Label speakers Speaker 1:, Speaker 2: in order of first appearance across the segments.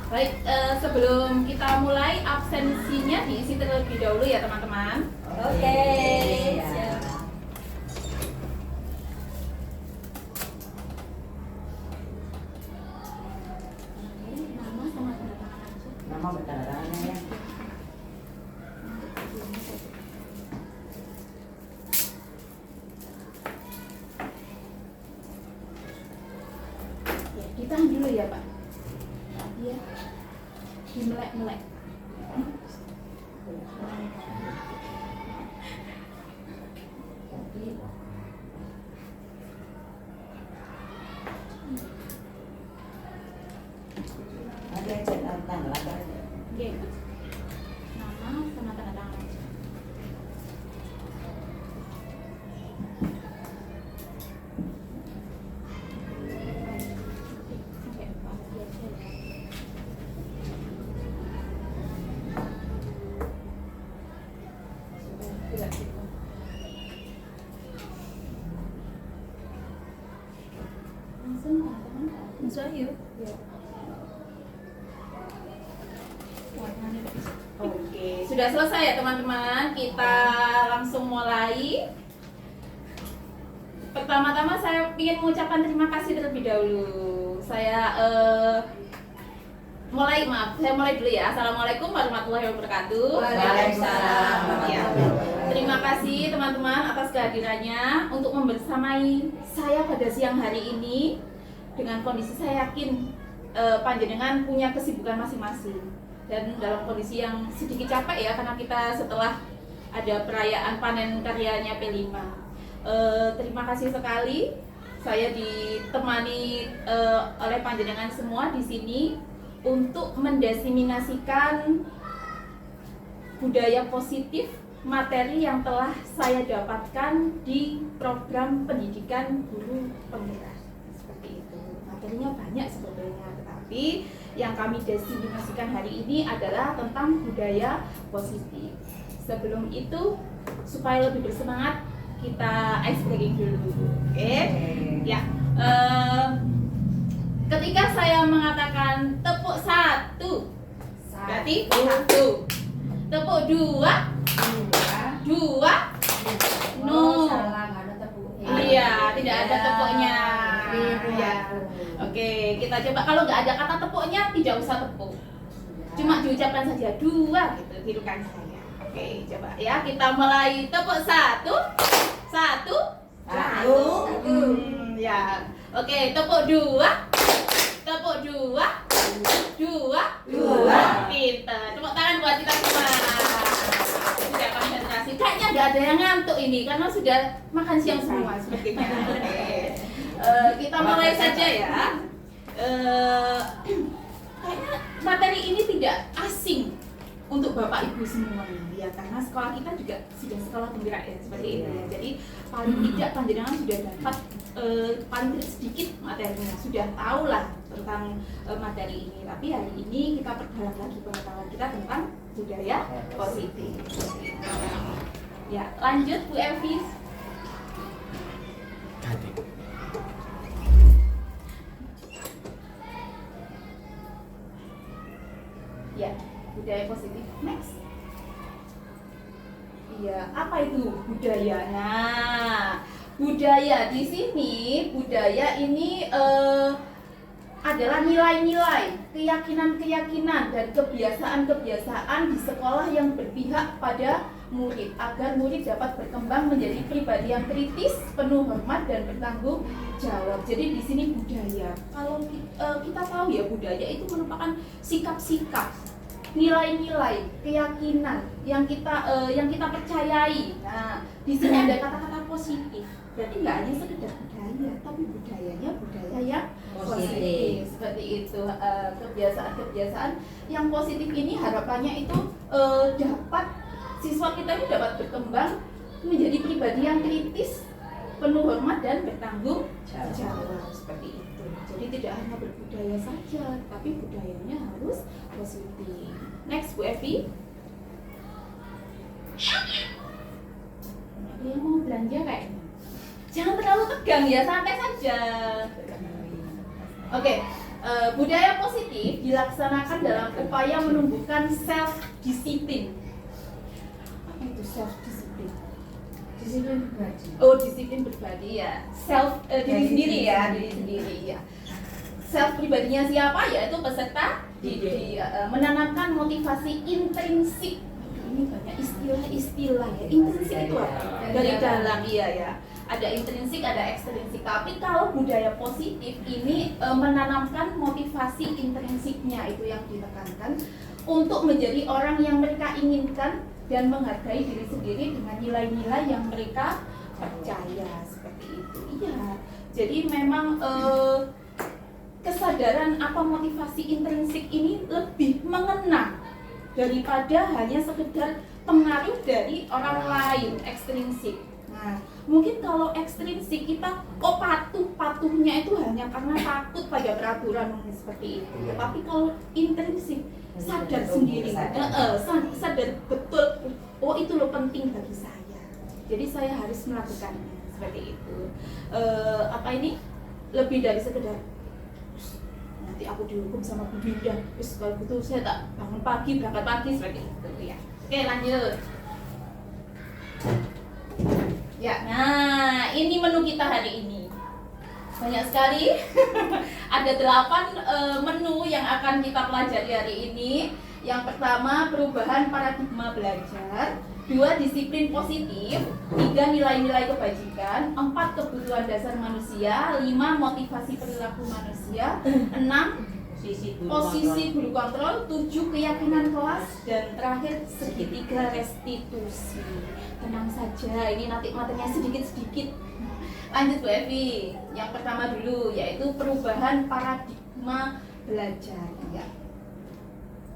Speaker 1: Baik, sebelum kita mulai absensinya diisi terlebih dahulu ya teman-teman.
Speaker 2: Oke.
Speaker 1: Siap. Nama sama tanda tangan aja.
Speaker 2: Nama bertandatangannya ya.
Speaker 1: Ya, ditahan dulu ya Pak. Ya, dimelek-melek.
Speaker 2: Ada yang cek tanda aja.
Speaker 1: Oke, nama sama tanda tangan aja. Sampai pasti aja ya. Sudah, gitu. Langsung teman-teman.
Speaker 3: Langsung aja.
Speaker 1: Ya. Warnanya bagus.
Speaker 2: Oke.
Speaker 1: Sudah selesai ya teman-teman, kita langsung mulai. Pertama-tama saya ingin mengucapkan terima kasih terlebih dahulu. Saya mulai dulu ya. Assalamualaikum warahmatullahi wabarakatuh.
Speaker 2: Waalaikumsalam.
Speaker 1: Ya. Terima kasih teman-teman atas kehadirannya untuk membersamai saya pada siang hari ini. Dengan kondisi saya yakin panjenengan punya kesibukan masing-masing dan dalam kondisi yang sedikit capek ya, karena kita setelah ada perayaan panen karyanya P5. Terima kasih sekali saya ditemani oleh panjenengan semua di sini untuk mendesiminasikan budaya positif materi yang telah saya dapatkan di program pendidikan guru penggerak. Seperti itu. Materinya banyak sebetulnya, tetapi yang kami desiminasikan hari ini adalah tentang budaya positif. Sebelum itu, supaya lebih bersemangat, kita ice breaking dulu. Oke? Ya. Ketika saya mengatakan tepuk satu, berarti satu. Tepuk dua, dua. No.
Speaker 2: Salah, nggak ada tepuk.
Speaker 1: Iya, tidak ada tepuknya.
Speaker 2: Iya.
Speaker 1: Oke, kita coba. Kalau nggak ada kata tepuknya, tidak usah tepuk. Cuma diucapkan saja dua, gitu, tirukan saya. Oke, coba ya. Kita mulai tepuk satu, satu,
Speaker 2: Satu.
Speaker 1: ya. Oke, tepuk dua, dua,
Speaker 2: Dua.
Speaker 1: Pinter. Tepuk tangan buat kita semua. Sudah konsentrasi. Kayaknya nggak ada yang ngantuk ini karena sudah makan siang semua sepertinya. Oke. Kita mulai saja ya. Kayaknya materi ini tidak asing untuk Bapak Ibu semua ya, karena sekolah kita juga sudah sekolah penggerak ya, seperti itu ya. Jadi paling tidak panjenengan sudah dapat paling tidak sedikit materinya, sudah tahu lah tentang materi ini. Tapi hari ini kita perdalam lagi pengetahuan kita tentang budaya positif. Ya, lanjut Bu Evi. Ya, budaya positif. Next. Iya, apa itu budaya? Nah, budaya di sini, budaya ini adalah nilai-nilai, keyakinan-keyakinan dan kebiasaan-kebiasaan di sekolah yang berpihak pada murid agar murid dapat berkembang menjadi pribadi yang kritis, penuh hormat dan bertanggung jawab. Jadi di sini budaya. Kalau kita tahu ya, budaya itu merupakan sikap-sikap, nilai-nilai, keyakinan yang kita percayai. Nah, di sini ada kata-kata positif. Berarti nggak hanya sekedar budaya, tapi budayanya budaya yang positif. Seperti itu, kebiasaan-kebiasaan yang positif ini harapannya itu dapat siswa kita ini dapat berkembang menjadi pribadi yang kritis, penuh hormat dan bertanggung jawab. Seperti itu. Jadi tidak hanya berbudaya saja, tapi budayanya harus positif. Next, Bu Evi. Ada yang mau belanja kayaknya. Jangan terlalu tegang ya, santai saja. Oke, Budaya positif dilaksanakan dalam upaya menumbuhkan self disiplin. Apa itu self disiplin?
Speaker 2: Disiplin berbagi.
Speaker 1: Oh, disiplin berbagi ya. Self diri sendiri ya, diri sendiri ya. Self pribadinya siapa? Yaitu peserta didik. Menanamkan motivasi intrinsik. Ini banyak istilah-istilah ya. Intrinsik itu apa? Dari dalam, iya ya. Ada intrinsik, ada ekstrinsik. Tapi kalau budaya positif ini menanamkan motivasi intrinsiknya, itu yang ditekankan untuk menjadi orang yang mereka inginkan dan menghargai diri sendiri dengan nilai-nilai yang mereka percaya, seperti itu. Iya. Jadi memang kesadaran apa motivasi intrinsik ini lebih mengena daripada hanya sekedar pengaruh dari orang lain, ekstrinsik. Nah, mungkin kalau ekstrinsik kita patuhnya itu hanya karena takut pada peraturan seperti itu. Tapi kalau intrinsik sadar sendiri, sadar betul, oh itu loh penting bagi saya. Jadi saya harus melakukannya seperti itu. Apa ini lebih dari sekedar nanti aku dihukum sama Bu Dinda, terus kalau gitu saya tak bangun pagi, berangkat pagi seperti itu ya. Oke, lanjut. Ya, nah ini menu kita hari ini. Banyak sekali. Ada 8 menu yang akan kita pelajari hari ini. Yang pertama, perubahan paradigma belajar. 2, disiplin positif. 3, nilai-nilai kebajikan. 4, kebutuhan dasar manusia. 5, motivasi perilaku manusia. 6, posisi guru kontrol. 7, keyakinan kelas. Dan terakhir, segitiga restitusi. Tenang saja, ini nanti materinya sedikit-sedikit. Lanjut Bu Evi. Yang pertama dulu, yaitu perubahan paradigma belajar ya.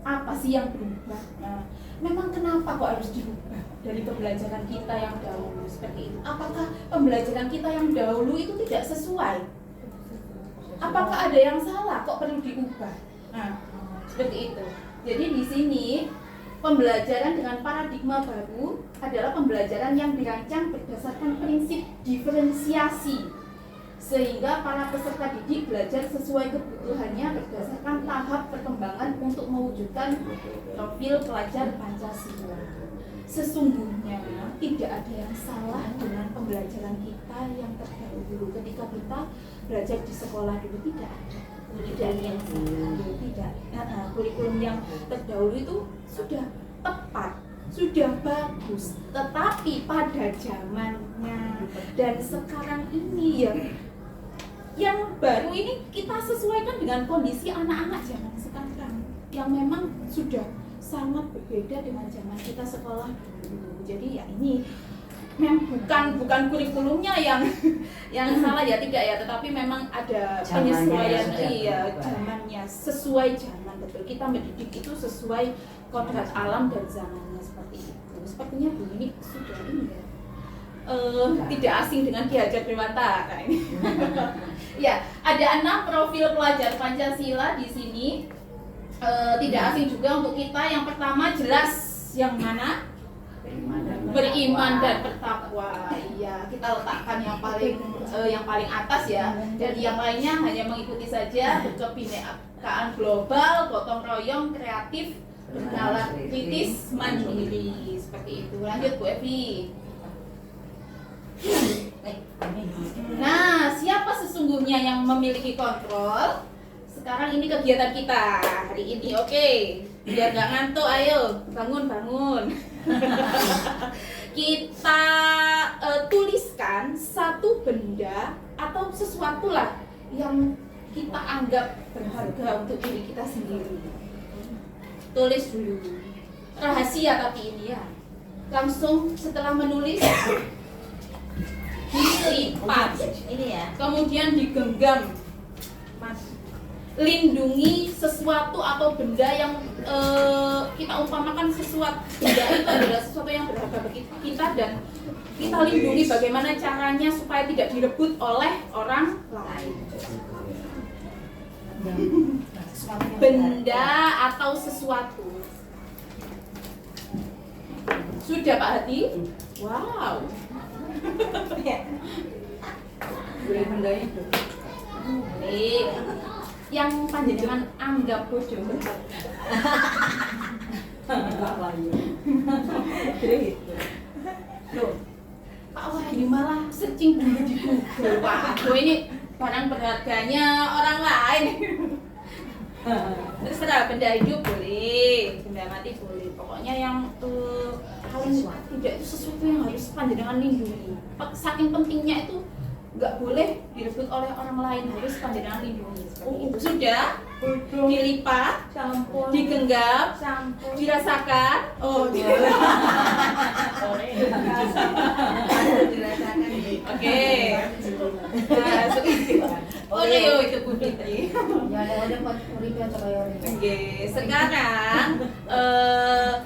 Speaker 1: Apa sih yang berubah? Nah, memang kenapa kok harus dirubah dari pembelajaran kita yang dahulu seperti itu? Apakah pembelajaran kita yang dahulu itu tidak sesuai? Apakah ada yang salah kok perlu diubah? Nah, seperti itu. Jadi di sini pembelajaran dengan paradigma baru adalah pembelajaran yang dirancang berdasarkan prinsip diferensiasi, sehingga para peserta didik belajar sesuai kebutuhannya berdasarkan tahap perkembangan untuk mewujudkan profil pelajar Pancasila. Sesungguhnya tidak ada yang salah dengan pembelajaran kita yang terdahulu. Ketika kita belajar di sekolah dulu tidak ada yang salah, tidak. Kurikulum yang terdahulu itu sudah tepat, sudah bagus, tetapi pada zamannya dan sekarang ini yang baru ini kita sesuaikan dengan kondisi anak-anak zaman sekarang yang memang sudah sangat berbeda dengan zaman kita sekolah dulu. Jadi ya ini bukan kurikulumnya yang salah ya, tidak ya, tetapi memang ada penyesuaian zamannya, sesuai zaman, betul. Kita mendidik itu sesuai kodrat alam dan zamannya seperti itu. Sepertinya Bu ini sudah ini ya. Tidak asing dengan Ki Hajar Dewantara nah ini. Ya, ada 6 profil pelajar Pancasila di sini. Tidak asing juga untuk kita. Yang pertama jelas yang mana? Beriman dan bertakwa. Iya, kita letakkan yang paling atas ya. Dan yang lainnya hanya mengikuti saja. Kebinekaan global, gotong royong, kreatif, bernalar kritis, mandiri. Seperti itu. Lanjut Bu Evi. Nah, siapa sesungguhnya yang memiliki kontrol? Sekarang ini kegiatan kita hari ini, oke. Biar gak ngantuk, ayo bangun. Kita tuliskan satu benda atau sesuatu lah yang kita anggap berharga untuk diri kita sendiri. Tulis dulu. Rahasia tapi ini ya. Langsung setelah menulis dilipat, ini ya. Kemudian digenggam. Lindungi sesuatu atau benda yang kita umpamakan sesuatu benda itu adalah sesuatu yang berharga bagi kita dan kita lindungi. Bagaimana caranya supaya tidak direbut oleh orang lain. Benda atau sesuatu. Sudah Pak Hadi? Wow.
Speaker 2: Boleh benda itu.
Speaker 1: Nih. yang panjenengan anggap bodoh. Loh, Pak Wahyu malah searching dulu di Google. Waduh, ini barang berharganya orang lain. Terserah, benda hidup boleh, benda mati boleh. Pokoknya yang paling tidak itu sesuatu yang harus panjenengan lindungi. Saking pentingnya itu nggak boleh direbut oleh orang lain, harus panjenengan lindungi. Itu sudah dilipat, digenggam, dirasakan. Oh, oke. Oleh itu Bu Fitri. Oke, sekarang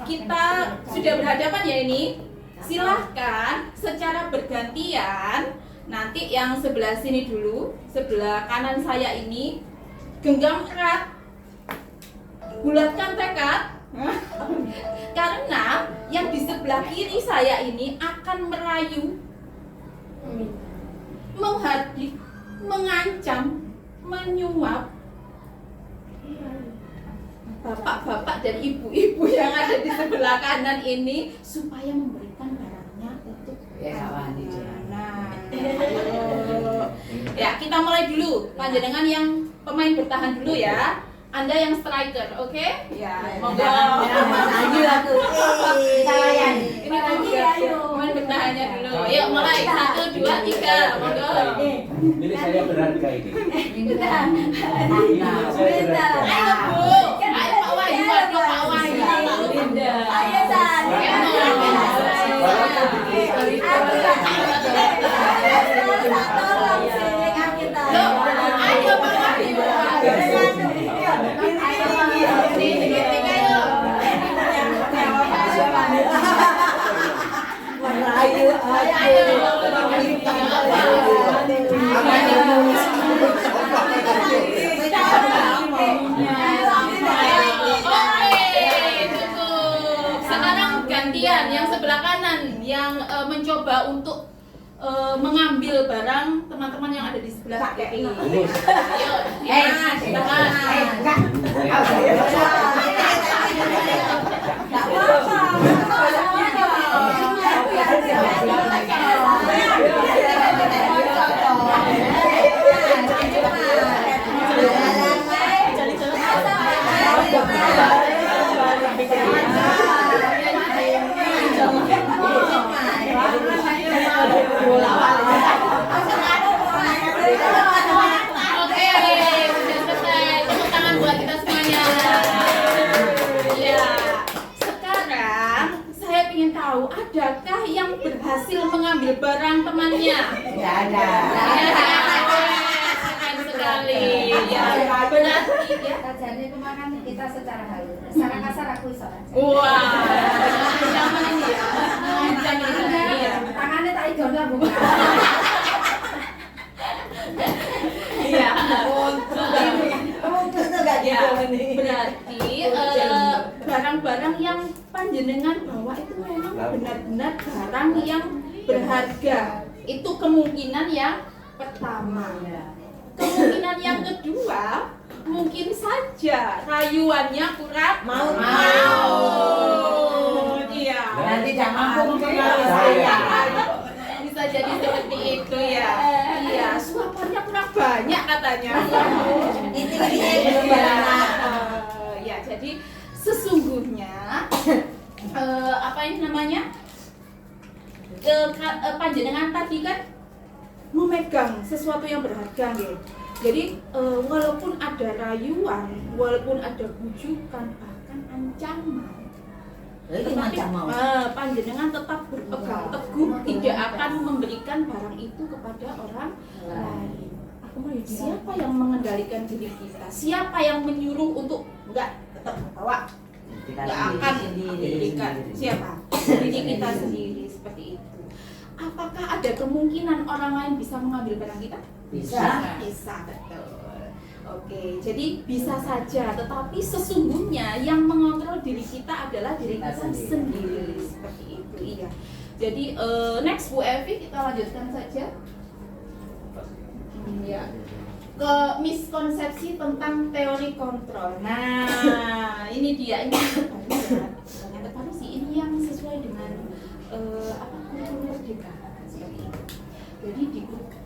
Speaker 1: kita sudah berhadapan ya ini. Silahkan secara bergantian. Nanti yang sebelah sini dulu, sebelah kanan saya ini genggam erat, bulatkan tekad, karena yang di sebelah kiri saya ini akan merayu, menghadik, mengancam, menyuap bapak-bapak dan ibu-ibu yang ada di sebelah kanan ini supaya memberikan barangnya untuk ya, kita mulai dulu. Panjenengan yang pemain bertahan dulu ya. Anda yang striker, oke? Ya, monggo. Ini pemain bertahannya dulu. Yuk mulai 1, 2, 3, monggo.
Speaker 3: Ini saya berharga ini.
Speaker 1: Ayo Bu, ayo Pak Wahyu, ayo Pak Wahyu.
Speaker 2: Ayo San.
Speaker 1: Ayo Pak Wahyu. Sekarang gantian yang sebelah kanan yang mencoba untuk mengambil barang teman-teman yang ada di sebelah kiri. Ayo, Oke, sudah selesai. Tepuk tangan buat kita semuanya. Ya, sekarang saya ingin tahu, adakah yang berhasil mengambil barang temannya?
Speaker 2: Tidak ada.
Speaker 1: Keren sekali. Ya, berarti ya.
Speaker 2: Kajiannya kemarin kita secara halus, secara kasar aku iso.
Speaker 1: Wah, zaman ini ya. Zaman ini ya.
Speaker 2: Tangannya tak idol lah bukan.
Speaker 1: Iya.
Speaker 2: Ya,
Speaker 1: berarti barang-barang yang panjenengan bawa itu memang benar-benar barang yang berharga. Itu kemungkinan yang pertama. Kemungkinan yang kedua, mungkin saja rayuannya kurang mau. Iya.
Speaker 2: Nanti jangan mampu
Speaker 1: Bisa jadi seperti itu ya. Iya, suapannya kurang banyak katanya. Ya, jadi sesungguhnya apa ini namanya? Panjenengan tadi kan memegang sesuatu yang berharga gitu. Jadi walaupun ada rayuan, walaupun ada bujukan, bahkan ancaman, tetapi panjenengan tetap berpegang teguh tidak akan memberikan barang itu kepada orang lain. Siapa yang mengendalikan diri kita? Siapa yang menyuruh untuk enggak tetap bawa? Enggak akan memberikan. Siapa? Diri kita sendiri seperti itu. Apakah ada kemungkinan orang lain bisa mengambil barang kita?
Speaker 2: Bisa.
Speaker 1: Bisa, betul. Oke, jadi bisa saja, tetapi sesungguhnya yang mengontrol diri kita adalah diri kita sendiri. Seperti itu, iya. Jadi next Bu Evi, kita lanjutkan saja. Ya. ke miskonsepsi tentang teori kontrol. Nah, ini dia, ini yang terbaru sih, ini yang sesuai dengan kurikulum merdeka seperti itu. Jadi di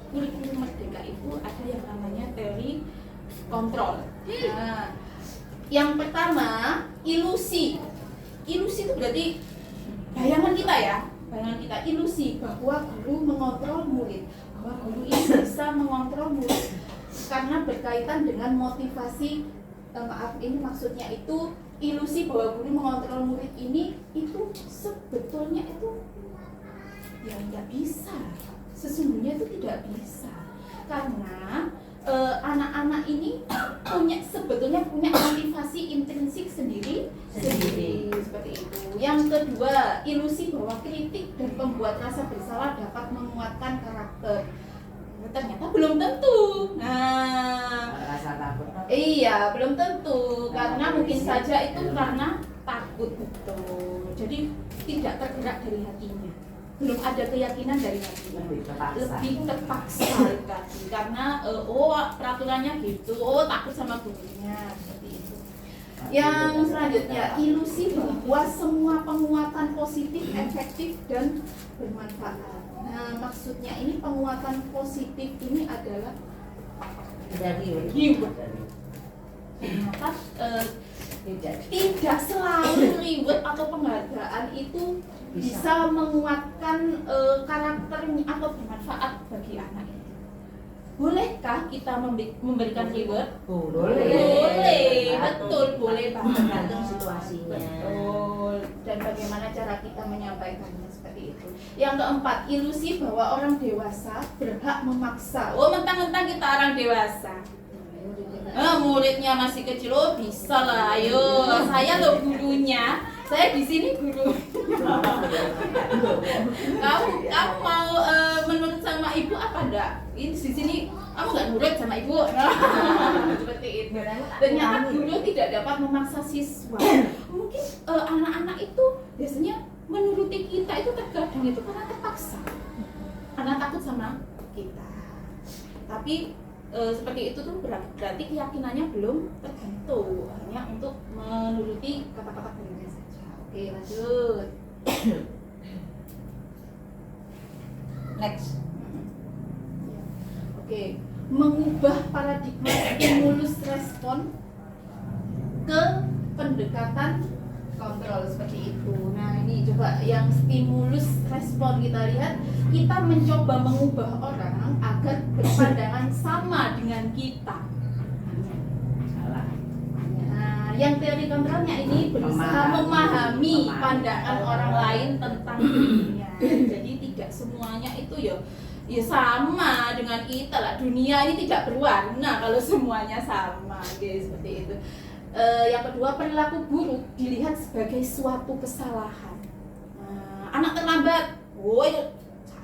Speaker 1: kurikulum merdeka itu ada yang namanya teori kontrol. Nah, yang pertama ilusi. Ilusi itu berarti bayangan kita ya, bayangan kita, ilusi bahwa guru mengontrol murid, bahwa guru ini bisa mengontrol murid karena berkaitan dengan motivasi. Maaf, ini maksudnya itu ilusi bahwa guru mengontrol murid ini itu sebetulnya itu ya nggak bisa, sesungguhnya itu tidak bisa, karena anak-anak ini sebetulnya punya motivasi intrinsik sendiri seperti itu. Yang kedua, ilusi bahwa kritik dan pembuat rasa bersalah dapat menguatkan karakter. Ternyata belum tentu. Nah,
Speaker 4: rasa takut.
Speaker 1: Iya, belum tentu, karena mungkin saja itu karena takut, betul. Jadi tidak tergerak dari hatinya, belum ada keyakinan dari hatinya, lebih terpaksa tadi, karena peraturannya gitu, takut sama gurunya, seperti itu. Yang selanjutnya, ilusi bahwa semua penguatan positif, efektif dan bermanfaat. Nah, maksudnya ini penguatan positif ini adalah
Speaker 4: Dari
Speaker 1: ternyata tidak selalu reward atau penghargaan itu bisa menguatkan karakternya atau bermanfaat bagi anak itu. Bolehkah kita memberikan reward? Boleh, betul, boleh banget.
Speaker 4: Tergantung situasinya.
Speaker 1: Betul. Dan bagaimana cara kita menyampaikannya seperti itu. Yang keempat, ilusi bahwa orang dewasa berhak memaksa. Oh, mentang-mentang kita orang dewasa. Muridnya masih kecil, bisa lah, ayo. Saya loh gurunya, saya di sini guru. kamu mau menurut sama ibu apa enggak? Ini di sini kamu nggak nurut sama ibu. Seperti itu. Ternyata guru tidak dapat memaksa siswa. Mungkin anak-anak itu biasanya menuruti kita itu terkadang itu karena terpaksa, karena takut sama kita. Tapi seperti itu tuh berarti keyakinannya belum terbentuk, hanya untuk menuruti kata-kata gurunya saja. Oke, lanjut.
Speaker 4: Next.
Speaker 1: Oke, mengubah paradigma stimulus respon ke pendekatan kontrol seperti itu. Nah, ini coba yang stimulus respon kita lihat, kita mencoba mengubah orang agar berpandangan sama dengan kita.
Speaker 4: Salah.
Speaker 1: Nah, yang teori kontrolnya ini berusaha memahami pandangan orang lain tentang dirinya. Jadi tidak semuanya itu ya sama dengan kita lah. Dunia ini tidak berwarna kalau semuanya sama, guys, seperti itu. Yang kedua, perilaku buruk dilihat sebagai suatu kesalahan. Nah, anak terlambat, woi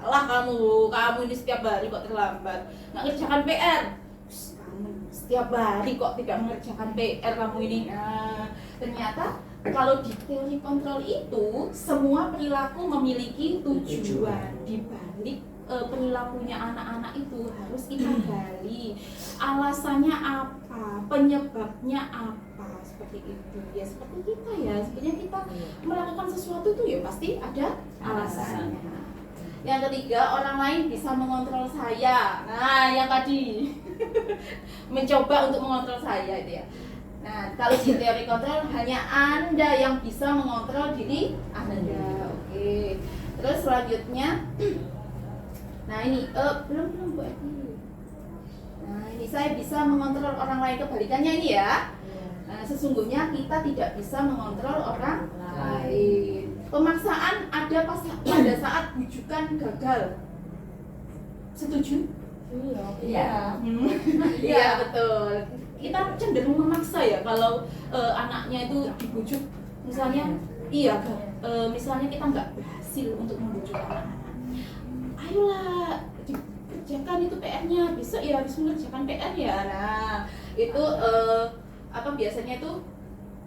Speaker 1: salah kamu ini setiap hari kok terlambat, nggak ngerjakan PR. Kamu setiap hari kok tidak mengerjakan PR kamu ini. Nah, ternyata kalau di teori kontrol itu semua perilaku memiliki tujuan. Di balik perilakunya anak-anak itu harus kita gali alasannya apa, penyebabnya apa, seperti itu. Ya seperti kita ya, sebenarnya kita melakukan sesuatu itu ya pasti ada alasannya. Yang ketiga, orang lain bisa mengontrol saya. Nah, yang tadi mencoba untuk mengontrol saya itu ya. Nah, kalau di teori kontrol hanya Anda yang bisa mengontrol diri Anda. Oke. Terus selanjutnya, nah ini belum Bu Edi. Nah, ini saya bisa mengontrol orang lain, kebalikannya ini ya. Nah, sesungguhnya kita tidak bisa mengontrol orang lain. Pemaksaan ada pada saat bujukan gagal. Setuju?
Speaker 4: Iya.
Speaker 1: Iya, betul. Kita cenderung memaksa ya kalau anaknya itu dibujuk, misalnya misalnya kita nggak berhasil untuk membujuk anak-anak. Ayolah dikerjakan itu PR-nya, besok ya harus mengerjakan PR ya. Nah, itu biasanya itu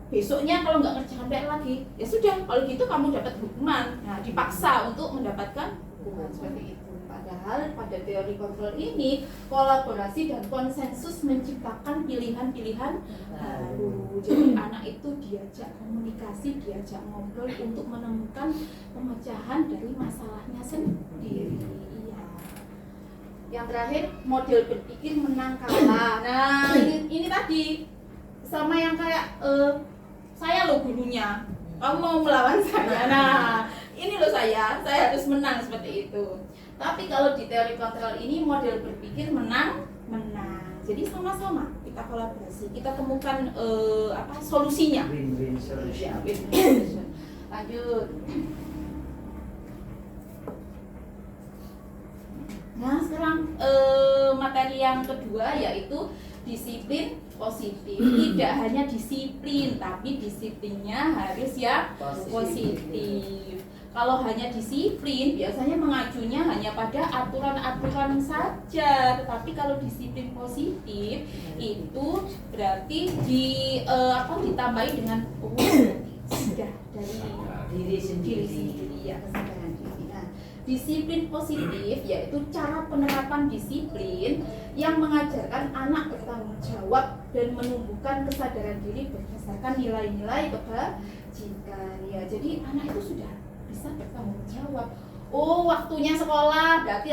Speaker 1: besoknya kalau nggak ngerjakan PR lagi, ya sudah, kalau gitu kamu dapat hukuman. Nah, dipaksa untuk mendapatkan hukuman seperti itu. Padahal pada teori kontrol ini kolaborasi dan konsensus menciptakan pilihan-pilihan baru. Jadi anak itu diajak komunikasi, diajak ngobrol untuk menemukan pemecahan dari masalahnya sendiri. Iya. Yang terakhir, model berpikir menang kalah. Nah, ini tadi sama yang kayak saya loh gurunya, kamu mau melawan saya. Nah, ini loh saya harus menang seperti itu. Tapi kalau di teori kontrol ini model berpikir menang. Jadi sama-sama kita kolaborasi, kita temukan solusinya.
Speaker 3: Win-win solution.
Speaker 1: Ya, win-win solution. Lanjut. Nah, sekarang materi yang kedua yaitu disiplin positif. Tidak hanya disiplin, tapi disiplinnya harus yang positif. Kalau hanya disiplin, biasanya mengacunya hanya pada aturan-aturan saja. Tetapi kalau disiplin positif itu berarti ditambahi dengan sudah dari
Speaker 4: Diri sendiri.
Speaker 1: ya, kesadaran diri. Nah, disiplin positif yaitu cara penerapan disiplin yang mengajarkan anak bertanggung jawab dan menumbuhkan kesadaran diri berdasarkan nilai-nilai kebajikan. Ya, jadi anak itu sudah bisa bertanggung jawab. Oh, waktunya sekolah, berarti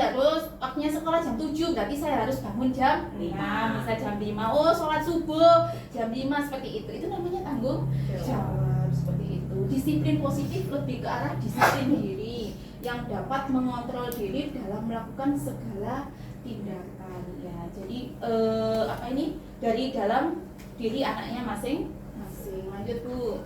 Speaker 1: waktunya sekolah jam 7, berarti saya harus bangun jam 5, bisa jam 5. Oh, sholat subuh jam 5, seperti itu. Itu namanya tanggung jawab, seperti itu. Disiplin positif lebih ke arah disiplin diri yang dapat mengontrol diri dalam melakukan segala tindakan. Ya, jadi dari dalam diri anaknya masing-masing. Lanjut, Bu.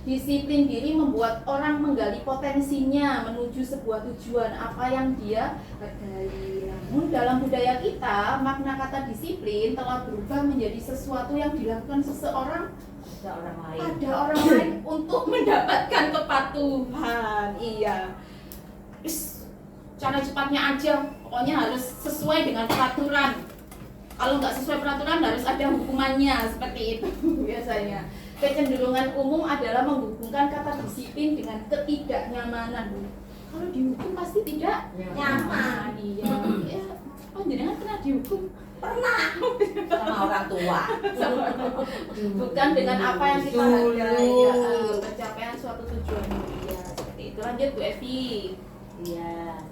Speaker 1: Disiplin diri membuat orang menggali potensinya menuju sebuah tujuan apa yang dia gali. Namun dalam budaya kita, makna kata disiplin telah berubah menjadi sesuatu yang dilakukan seseorang pada orang lain untuk mendapatkan kepatuhan. Iya. Cara cepatnya aja, pokoknya harus sesuai dengan peraturan. Kalau nggak sesuai peraturan harus ada hukumannya, seperti itu biasanya. Kecenderungan umum adalah menghubungkan kata disiplin dengan ketidaknyamanan. Kalau dihukum pasti tidak nyaman. Iya. Ya, jenengan pernah dihukum?
Speaker 2: Pernah
Speaker 4: Sama orang tua.
Speaker 1: Bukan dengan apa yang kita hargai, ya, pencapaian suatu tujuan. Ya, seperti itu. Lanjut, Bu Evi.
Speaker 4: Iya.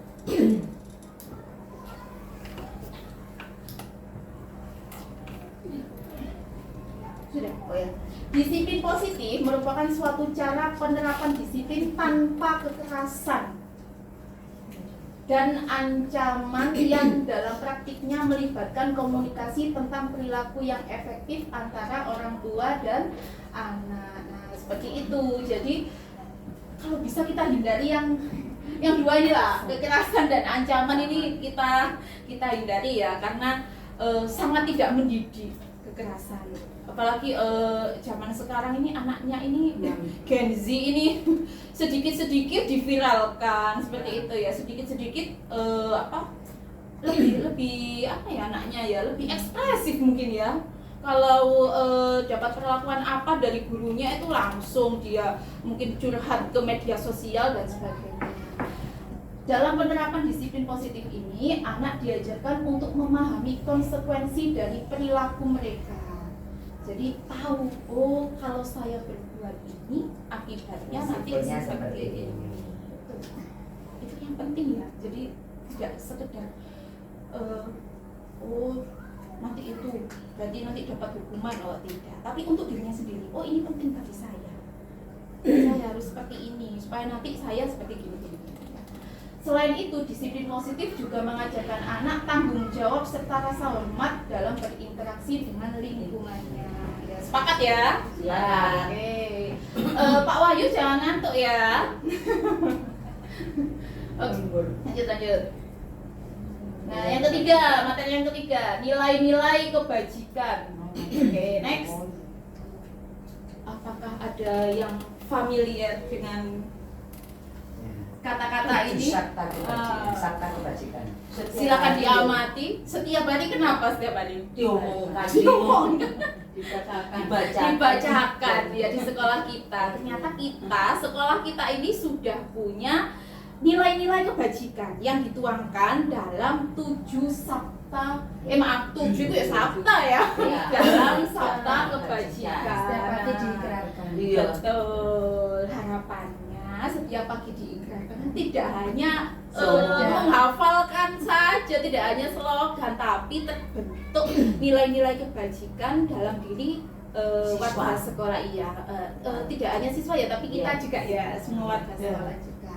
Speaker 1: Sudah. Oh ya. Disiplin positif merupakan suatu cara penerapan disiplin tanpa kekerasan dan ancaman yang dalam praktiknya melibatkan komunikasi tentang perilaku yang efektif antara orang tua dan anak. Nah, seperti itu. Jadi kalau bisa kita hindari yang dua ini lah, kekerasan dan ancaman ini kita hindari ya, karena sangat tidak mendidik kekerasan. Apalagi zaman sekarang ini anaknya ini Gen Z ini sedikit-sedikit diviralkan seperti itu ya, sedikit-sedikit lebih apa ya anaknya ya, lebih ekspresif mungkin ya. Kalau dapat perlakuan apa dari gurunya itu langsung dia mungkin curhat ke media sosial dan sebagainya. Dalam penerapan disiplin positif ini, anak diajarkan untuk memahami konsekuensi dari perilaku mereka. Jadi tahu, oh kalau saya berbuat ini akibatnya nanti seperti ini. Itu yang penting ya. Jadi tidak sekedar nanti itu berarti nanti dapat hukuman, oh tidak. Tapi untuk dirinya sendiri, oh ini penting bagi saya. Saya harus seperti ini supaya nanti saya seperti gini. Selain itu, disiplin positif juga mengajarkan anak tanggung jawab serta rasa hormat dalam berinteraksi dengan lingkungannya. Ya, sepakat ya?
Speaker 4: Ya.
Speaker 1: Oke. Pak Wahyu jangan ngantuk ya. Lanjut. Nah, yang ketiga, materi yang ketiga, nilai-nilai kebajikan. Oke, next. Apakah ada yang familiar dengan kata-kata ini?
Speaker 4: Sabta kebajikan.
Speaker 1: Silakan diamati. Setiap hari kenapa setiap hari?
Speaker 4: Diomongkan.
Speaker 1: Dibacakan ya di sekolah kita. Ternyata sekolah kita ini sudah punya nilai-nilai kebajikan yang dituangkan dalam 7 sabta, 7 itu ya sabta ya,
Speaker 4: Iya.
Speaker 1: dalam sabta kebajikan.
Speaker 2: Setiap pagi diikrarkan.
Speaker 4: Iya.
Speaker 1: Betul, harapannya setiap pagi diikrarkan tidak hanya
Speaker 4: Slogan.
Speaker 1: menghafalkan saja, tidak hanya slogan, tapi terbentuk nilai-nilai kebajikan dalam diri warga sekolah. Iya, tidak hanya siswa ya, tapi kita
Speaker 4: Iya.
Speaker 1: juga ya, semua warga
Speaker 4: Iya.
Speaker 1: sekolah juga.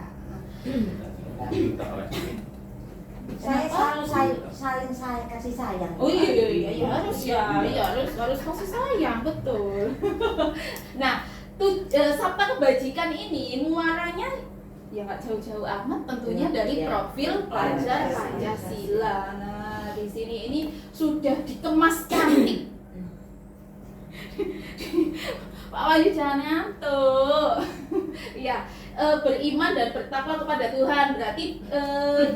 Speaker 2: Saling saya kasih sayang.
Speaker 1: Oh iya, harus ya, harus kasih sayang, betul. Nah, sabta kebajikan ini muaranya ya nggak jauh-jauh amat, tentunya dari
Speaker 4: Iya.
Speaker 1: profil pelajar Pancasila. Nah, di sini ini sudah dikemas cantik. Pak Wahyu jangan ngantuk. Ya, beriman dan bertakwa kepada Tuhan, berarti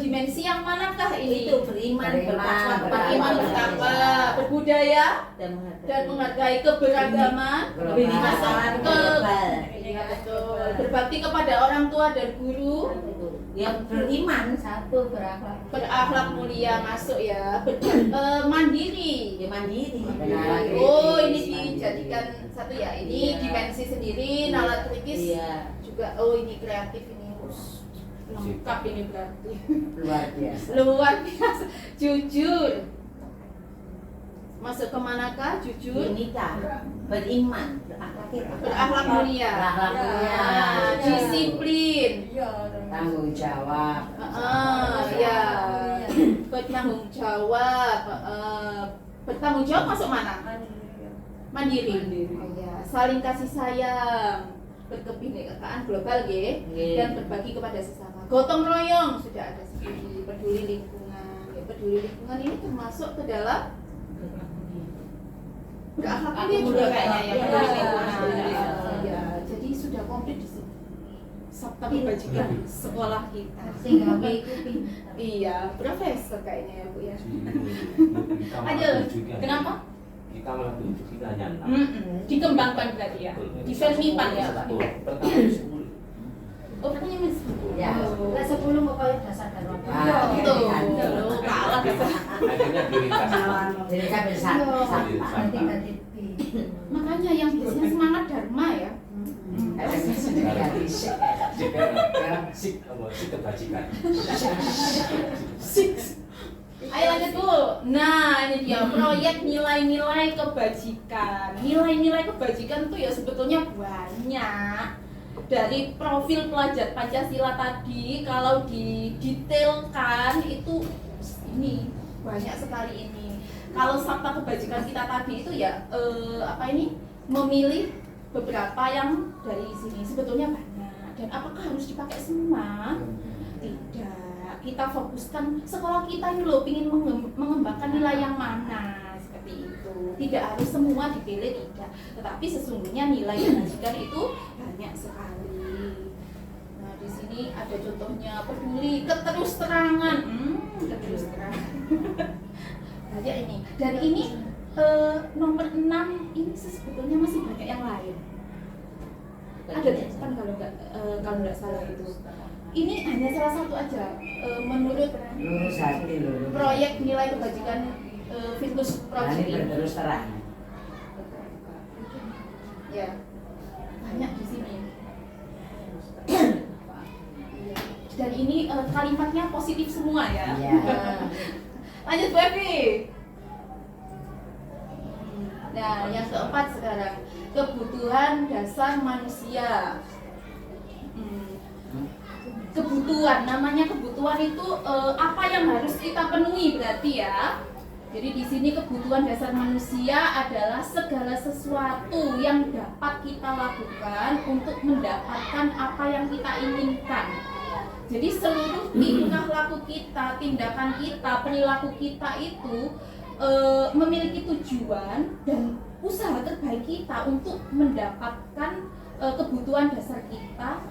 Speaker 1: dimensi yang manakah ini?
Speaker 2: Itu beriman, bertakwa kepada
Speaker 1: Beriman,
Speaker 2: Allah.
Speaker 1: bertakwa, berbudaya dan menghargai keberagaman,
Speaker 4: Kebebasan global.
Speaker 1: Iya, betul. Berbakti kepada orang tua dan guru,
Speaker 4: Yang beriman
Speaker 2: Satu berakhlak.
Speaker 1: berakhlak mulia, masuk ya. Mandiri.
Speaker 4: dia mandiri.
Speaker 2: Benar.
Speaker 1: Oh, ini dijadikan satu ya. Ini
Speaker 4: Iya.
Speaker 1: dimensi sendiri, nalar kritis
Speaker 4: Iya,
Speaker 1: juga. Oh, ini kreatif ini. Lengkap ini berarti.
Speaker 4: luar biasa.
Speaker 1: Luar biasa. Jujur. Masuk ke manakah? Jujur.
Speaker 4: Nikah, beriman,
Speaker 1: Berakhlak mulia.
Speaker 4: Berakhlak mulia.
Speaker 1: Disiplin.
Speaker 4: Tanggung jawab.
Speaker 1: Ya. Bertanggung jawab. Bertanggung jawab masuk mana? Mandiri. Oh, ya. Saling kasih sayang. Berkebinekaan global ya.
Speaker 4: Nggih.
Speaker 1: Dan berbagi kepada sesama. Gotong royong sudah ada sendiri. Peduli lingkungan. Ya, peduli lingkungan ini termasuk ke dalam berakhlak mulia juga kayaknya ya.
Speaker 2: Iya.
Speaker 1: Peduli lingkungan.
Speaker 2: Iya.
Speaker 1: Ya, jadi sudah komplit di sini. Sabta kebajikan sekolah kita.
Speaker 2: Tinggal mengikuti.
Speaker 1: Iya, profesor kayaknya ya Bu ya.
Speaker 3: Kita malah
Speaker 1: Ayo,
Speaker 3: tunjukin.
Speaker 1: kenapa?
Speaker 3: Kita malah tunjuk kita hanya 6.
Speaker 1: Dikembangkan berarti ya. Di Fermipan ya Pak.
Speaker 3: Betul. Pertama 10.
Speaker 1: Oh, katanya Mas.
Speaker 4: Ya.
Speaker 1: Oh.
Speaker 2: Lah 10 pokoknya dasar dan waktu.
Speaker 4: Ah,
Speaker 1: Betul.
Speaker 4: iya.
Speaker 1: Loh, kalah dasar.
Speaker 3: Akhirnya diringkas.
Speaker 4: Jadi kan bisa
Speaker 2: Ganti ganti.
Speaker 1: Makanya yang biasanya semangat Dharma ya.
Speaker 3: Sik kebajikan.
Speaker 1: Ayo lanjut dulu. Nah, ini dia proyek nilai-nilai kebajikan. Nilai-nilai kebajikan tuh ya sebetulnya banyak. Dari profil pelajar Pancasila tadi, kalau didetailkan itu ini banyak sekali ini. Kalau sabta kebajikan kita tadi itu ya memilih beberapa yang dari sini sebetulnya banyak. Dan apakah harus dipakai semua? Tidak. Kita fokuskan sekolah kita ini loh ingin mengembangkan nilai yang mana seperti itu. Tidak harus semua dipilih, tidak. Tetapi sesungguhnya nilai kebajikan itu banyak sekali. Nah, di sini ada contohnya peduli, keterus-terangan. Keterus-terangan. Banyak ini. Dan ini nomor 6 ini sebetulnya masih banyak yang lain. Ada kan kalau nggak salah itu. Ini hanya salah satu aja. Menurut
Speaker 4: lurus hati lurus.
Speaker 1: proyek nilai kebajikan Virtus Project
Speaker 4: Ini berterus terang.
Speaker 1: ya banyak di sini. Dan ini kalimatnya positif semua ya.
Speaker 4: Iya.
Speaker 1: Lanjut Bu Evi. Nah, yang keempat sekarang kebutuhan dasar manusia. Kebutuhan, namanya kebutuhan itu apa yang harus kita penuhi berarti ya. Jadi di sini kebutuhan dasar manusia adalah segala sesuatu yang dapat kita lakukan untuk mendapatkan apa yang kita inginkan. Jadi seluruh tingkah laku kita, tindakan kita, perilaku kita itu memiliki tujuan dan usaha terbaik kita untuk mendapatkan kebutuhan dasar kita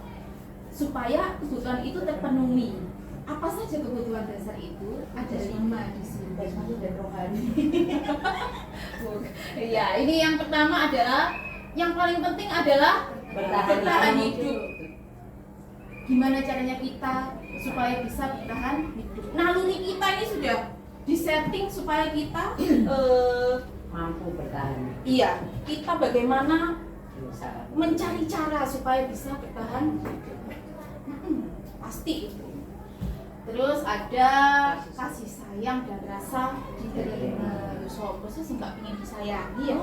Speaker 1: supaya kebutuhan itu terpenuhi. Apa saja kebutuhan dasar itu? Ada 5 di sini.
Speaker 2: Dan rohani.
Speaker 1: Ya, ini yang pertama adalah yang paling penting adalah bertahan hidup. Gimana caranya kita supaya bisa bertahan hidup. Naluri kita ini sudah disetting supaya kita
Speaker 4: Mampu bertahan.
Speaker 1: iya, kita bagaimana
Speaker 4: Berusaha.
Speaker 1: mencari cara supaya bisa bertahan hidup. Pasti itu. Terus ada kasih sayang dan rasa diterima. Sopo sih nggak ingin disayangi ya?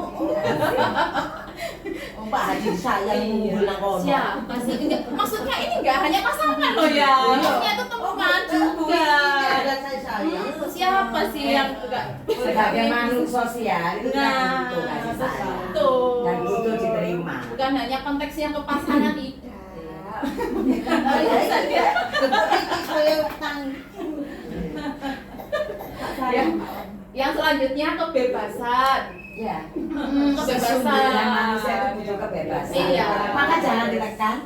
Speaker 4: Pak Haji sayang ngumpul nang kono.
Speaker 1: Siapa sih? Enggak, maksudnya ini nggak hanya pasangan loh ya, maksudnya itu teman juga.
Speaker 4: Ada saya sayang.
Speaker 1: Siapa sih yang enggak?
Speaker 4: Sebagai makhluk sosial itu kan butuh kasih sayang.
Speaker 1: Betul.
Speaker 4: Dan butuh diterima.
Speaker 1: Bukan hanya konteksnya ke pasangan tidak. Yang selanjutnya kebebasan.
Speaker 4: Ya.
Speaker 1: Kebebasan.
Speaker 4: Sesungguhnya manusia itu butuh kebebasan.
Speaker 1: Iya.
Speaker 4: Maka jangan ditekan,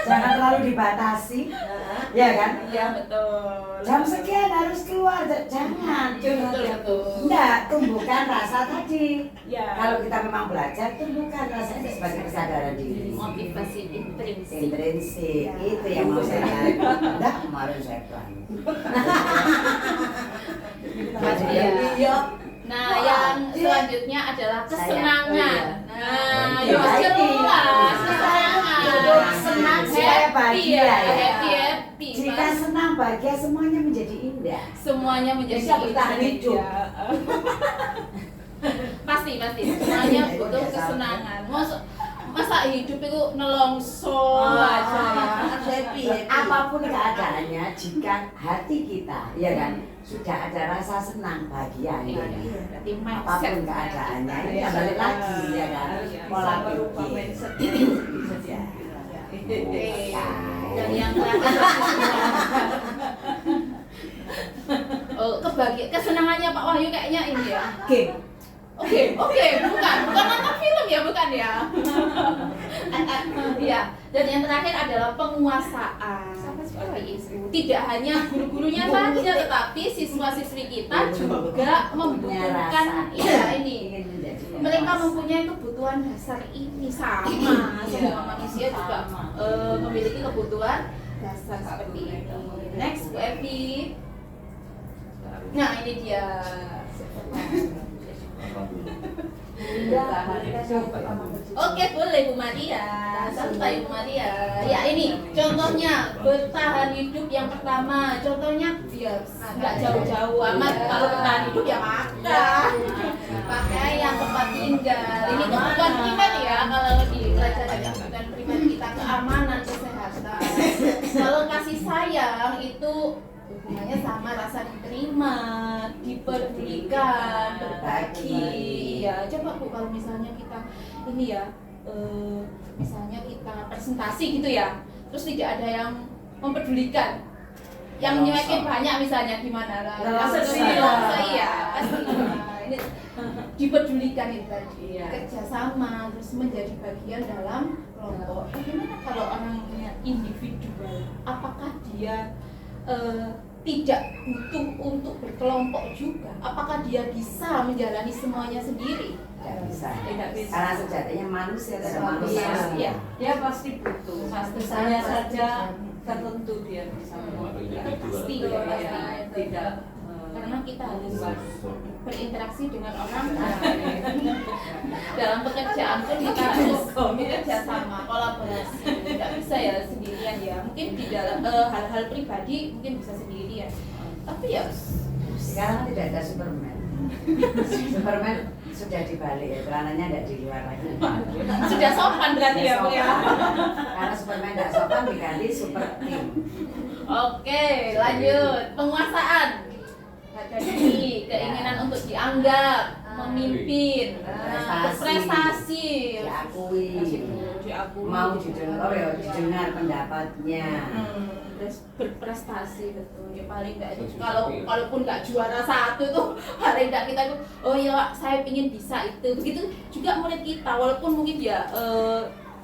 Speaker 4: jangan terlalu dibatasi, ya kan?
Speaker 1: Iya betul.
Speaker 4: Jam sekian harus keluar, jangan.
Speaker 1: Betul.
Speaker 4: Enggak, tumbuhkan rasa tadi.
Speaker 1: Ya.
Speaker 4: Kalau kita memang belajar, tumbuhkan rasanya sebagai kesadaran diri.
Speaker 1: Motivasi intrinsik.
Speaker 4: Intrinsik,
Speaker 1: Ya.
Speaker 4: itu yang mau saya cari. Enggak, kemarin saya pelan.
Speaker 1: Iya. Nah, yang selanjutnya adalah kesenangan. Nah,
Speaker 4: Iya,
Speaker 1: ya jelas kesenangan.
Speaker 4: Senang supaya bahagia ya.
Speaker 1: Happy.
Speaker 4: Jika senang, bahagia, semuanya menjadi indah.
Speaker 1: Semuanya menjadi
Speaker 4: Bisa bertahan hidup.
Speaker 1: Pasti. Semuanya butuh kesenangan. Masa hidup itu nelongso aja ya.
Speaker 4: Apapun keadaannya, jika hati kita, ya kan, sudah ada rasa senang, bahagia, ya kan?
Speaker 1: Berarti mindset.
Speaker 4: Apapun keadaannya, ini balik lagi, ya kan, pola pikir. Ya.
Speaker 1: Dan yang terakhir kesenangannya Pak Wahyu kayaknya ini ya. Oke, bukan nonton film ya, bukan ya. Iya, dan yang terakhir adalah penguasaan. Seperti itu. Tidak hanya guru-gurunya saja, tetapi siswa-siswi kita juga membutuhkan ini. Mereka mempunyai kebutuhan dasar ini sama. Semua manusia juga memiliki kebutuhan dasar seperti ini. Next, Bu Evi. Nah, ini dia. Oke, boleh Bu Maria. Santai Bu Maria. Ya ini contohnya bertahan hidup yang pertama. Contohnya biar nggak jauh-jauh amat. Kalau bertahan hidup ya makan, pakai yang tempat tinggal. Ini kebutuhan primer ya. Kalau di pelajaran kebutuhan primer kita keamanan, kesehatan. Kalau kasih sayang itu hubungannya sama rasa diterima, dipedulikan, berbagi. Ya, coba Bu kalau misalnya kita ini ya, misalnya kita presentasi gitu ya, terus tidak ada yang mempedulikan, yang nyuekin banyak misalnya gimana lah? Iya, pasti. Ini dipedulikan itu tadi, kerjasama, terus menjadi bagian dalam kelompok. Bagaimana kalau orangnya individual? Apakah dia tidak butuh untuk berkelompok juga? Apakah dia bisa menjalani semuanya sendiri?
Speaker 4: Tidak bisa. Karena sejatinya manusia adalah manusia.
Speaker 1: Iya.
Speaker 5: Dia pasti butuh. Misalnya saja tertentu dia bisa
Speaker 1: Pasti ya,
Speaker 5: tidak
Speaker 1: karena kita harus berinteraksi dengan orang lain. Dalam pekerjaan pun kita harus bekerja sama, kolaborasi. Tidak bisa ya sendirian ya. Mungkin di dalam hal-hal pribadi mungkin bisa sendirian. Tapi ya
Speaker 4: Sekarang tidak ada Superman. Superman sudah dibalik ya, celananya tidak di luar lagi.
Speaker 1: sudah sopan berarti ya Bu ya.
Speaker 4: Karena Superman tidak sopan diganti Super Team.
Speaker 1: Oke, lanjut. Penguasaan. Harga diri, keinginan untuk dianggap, memimpin, berprestasi,
Speaker 4: Diakui, mau didengar ya didengar pendapatnya.
Speaker 1: Terus berprestasi betul. Ya paling enggak itu kalaupun enggak juara satu tuh paling enggak kita tuh oh ya saya ingin bisa itu. Begitu juga murid kita walaupun mungkin dia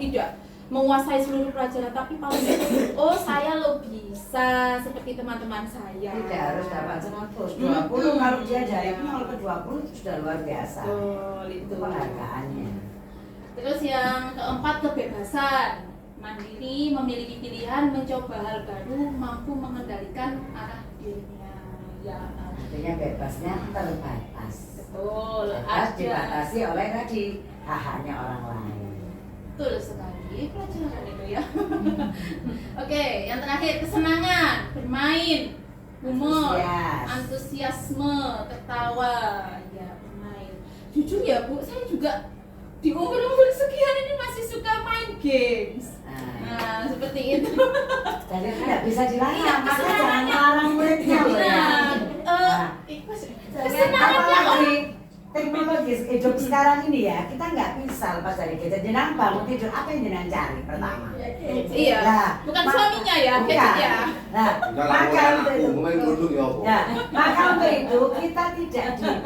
Speaker 1: tidak menguasai seluruh pelajaran tapi paling oh saya lo bisa seperti teman-teman saya.
Speaker 4: Tidak harus dapat 100, 20 kalau dia jahit 0 ke 20 itu sudah luar biasa.
Speaker 1: Betul,
Speaker 4: Itu penghargaannya.
Speaker 1: Terus yang keempat kebebasan. mandiri, memiliki pilihan, mencoba hal baru, mampu mengendalikan arah dirinya. Ya,
Speaker 4: Artinya bebasnya terbatas.
Speaker 1: betul.
Speaker 4: Bebas
Speaker 1: Ada.
Speaker 4: dibatasi oleh tadi hak-haknya orang lain.
Speaker 1: Betul sekali, pelajaran itu ya. Oke, yang terakhir kesenangan, bermain, humor,
Speaker 4: Antusias.
Speaker 1: antusiasme, tertawa, ya bermain. Jujur ya Bu, saya juga di umur-umur sekian ini masih suka main games. Nah, seperti itu.
Speaker 4: Jadi tidak bisa dilarang,
Speaker 1: Iya,
Speaker 4: maka jangan
Speaker 1: kesenangannya.
Speaker 4: melarang muridnya loh ya.
Speaker 1: Nah, kesenangannya
Speaker 4: Apalagi teknologi hidup sekarang ini ya, kita nggak bisa lepas dari gadget. Jenang bangun tidur, apa yang jenang cari pertama?
Speaker 1: Iya,
Speaker 4: Nah,
Speaker 1: bukan
Speaker 4: ma-
Speaker 1: suaminya ya,
Speaker 4: bukan.
Speaker 1: gadget ya.
Speaker 4: Nah,
Speaker 3: Enggak
Speaker 4: maka
Speaker 3: laporan
Speaker 4: untuk
Speaker 3: aku,
Speaker 4: itu,
Speaker 3: main dulu ya apa?
Speaker 4: ya, maka untuk itu kita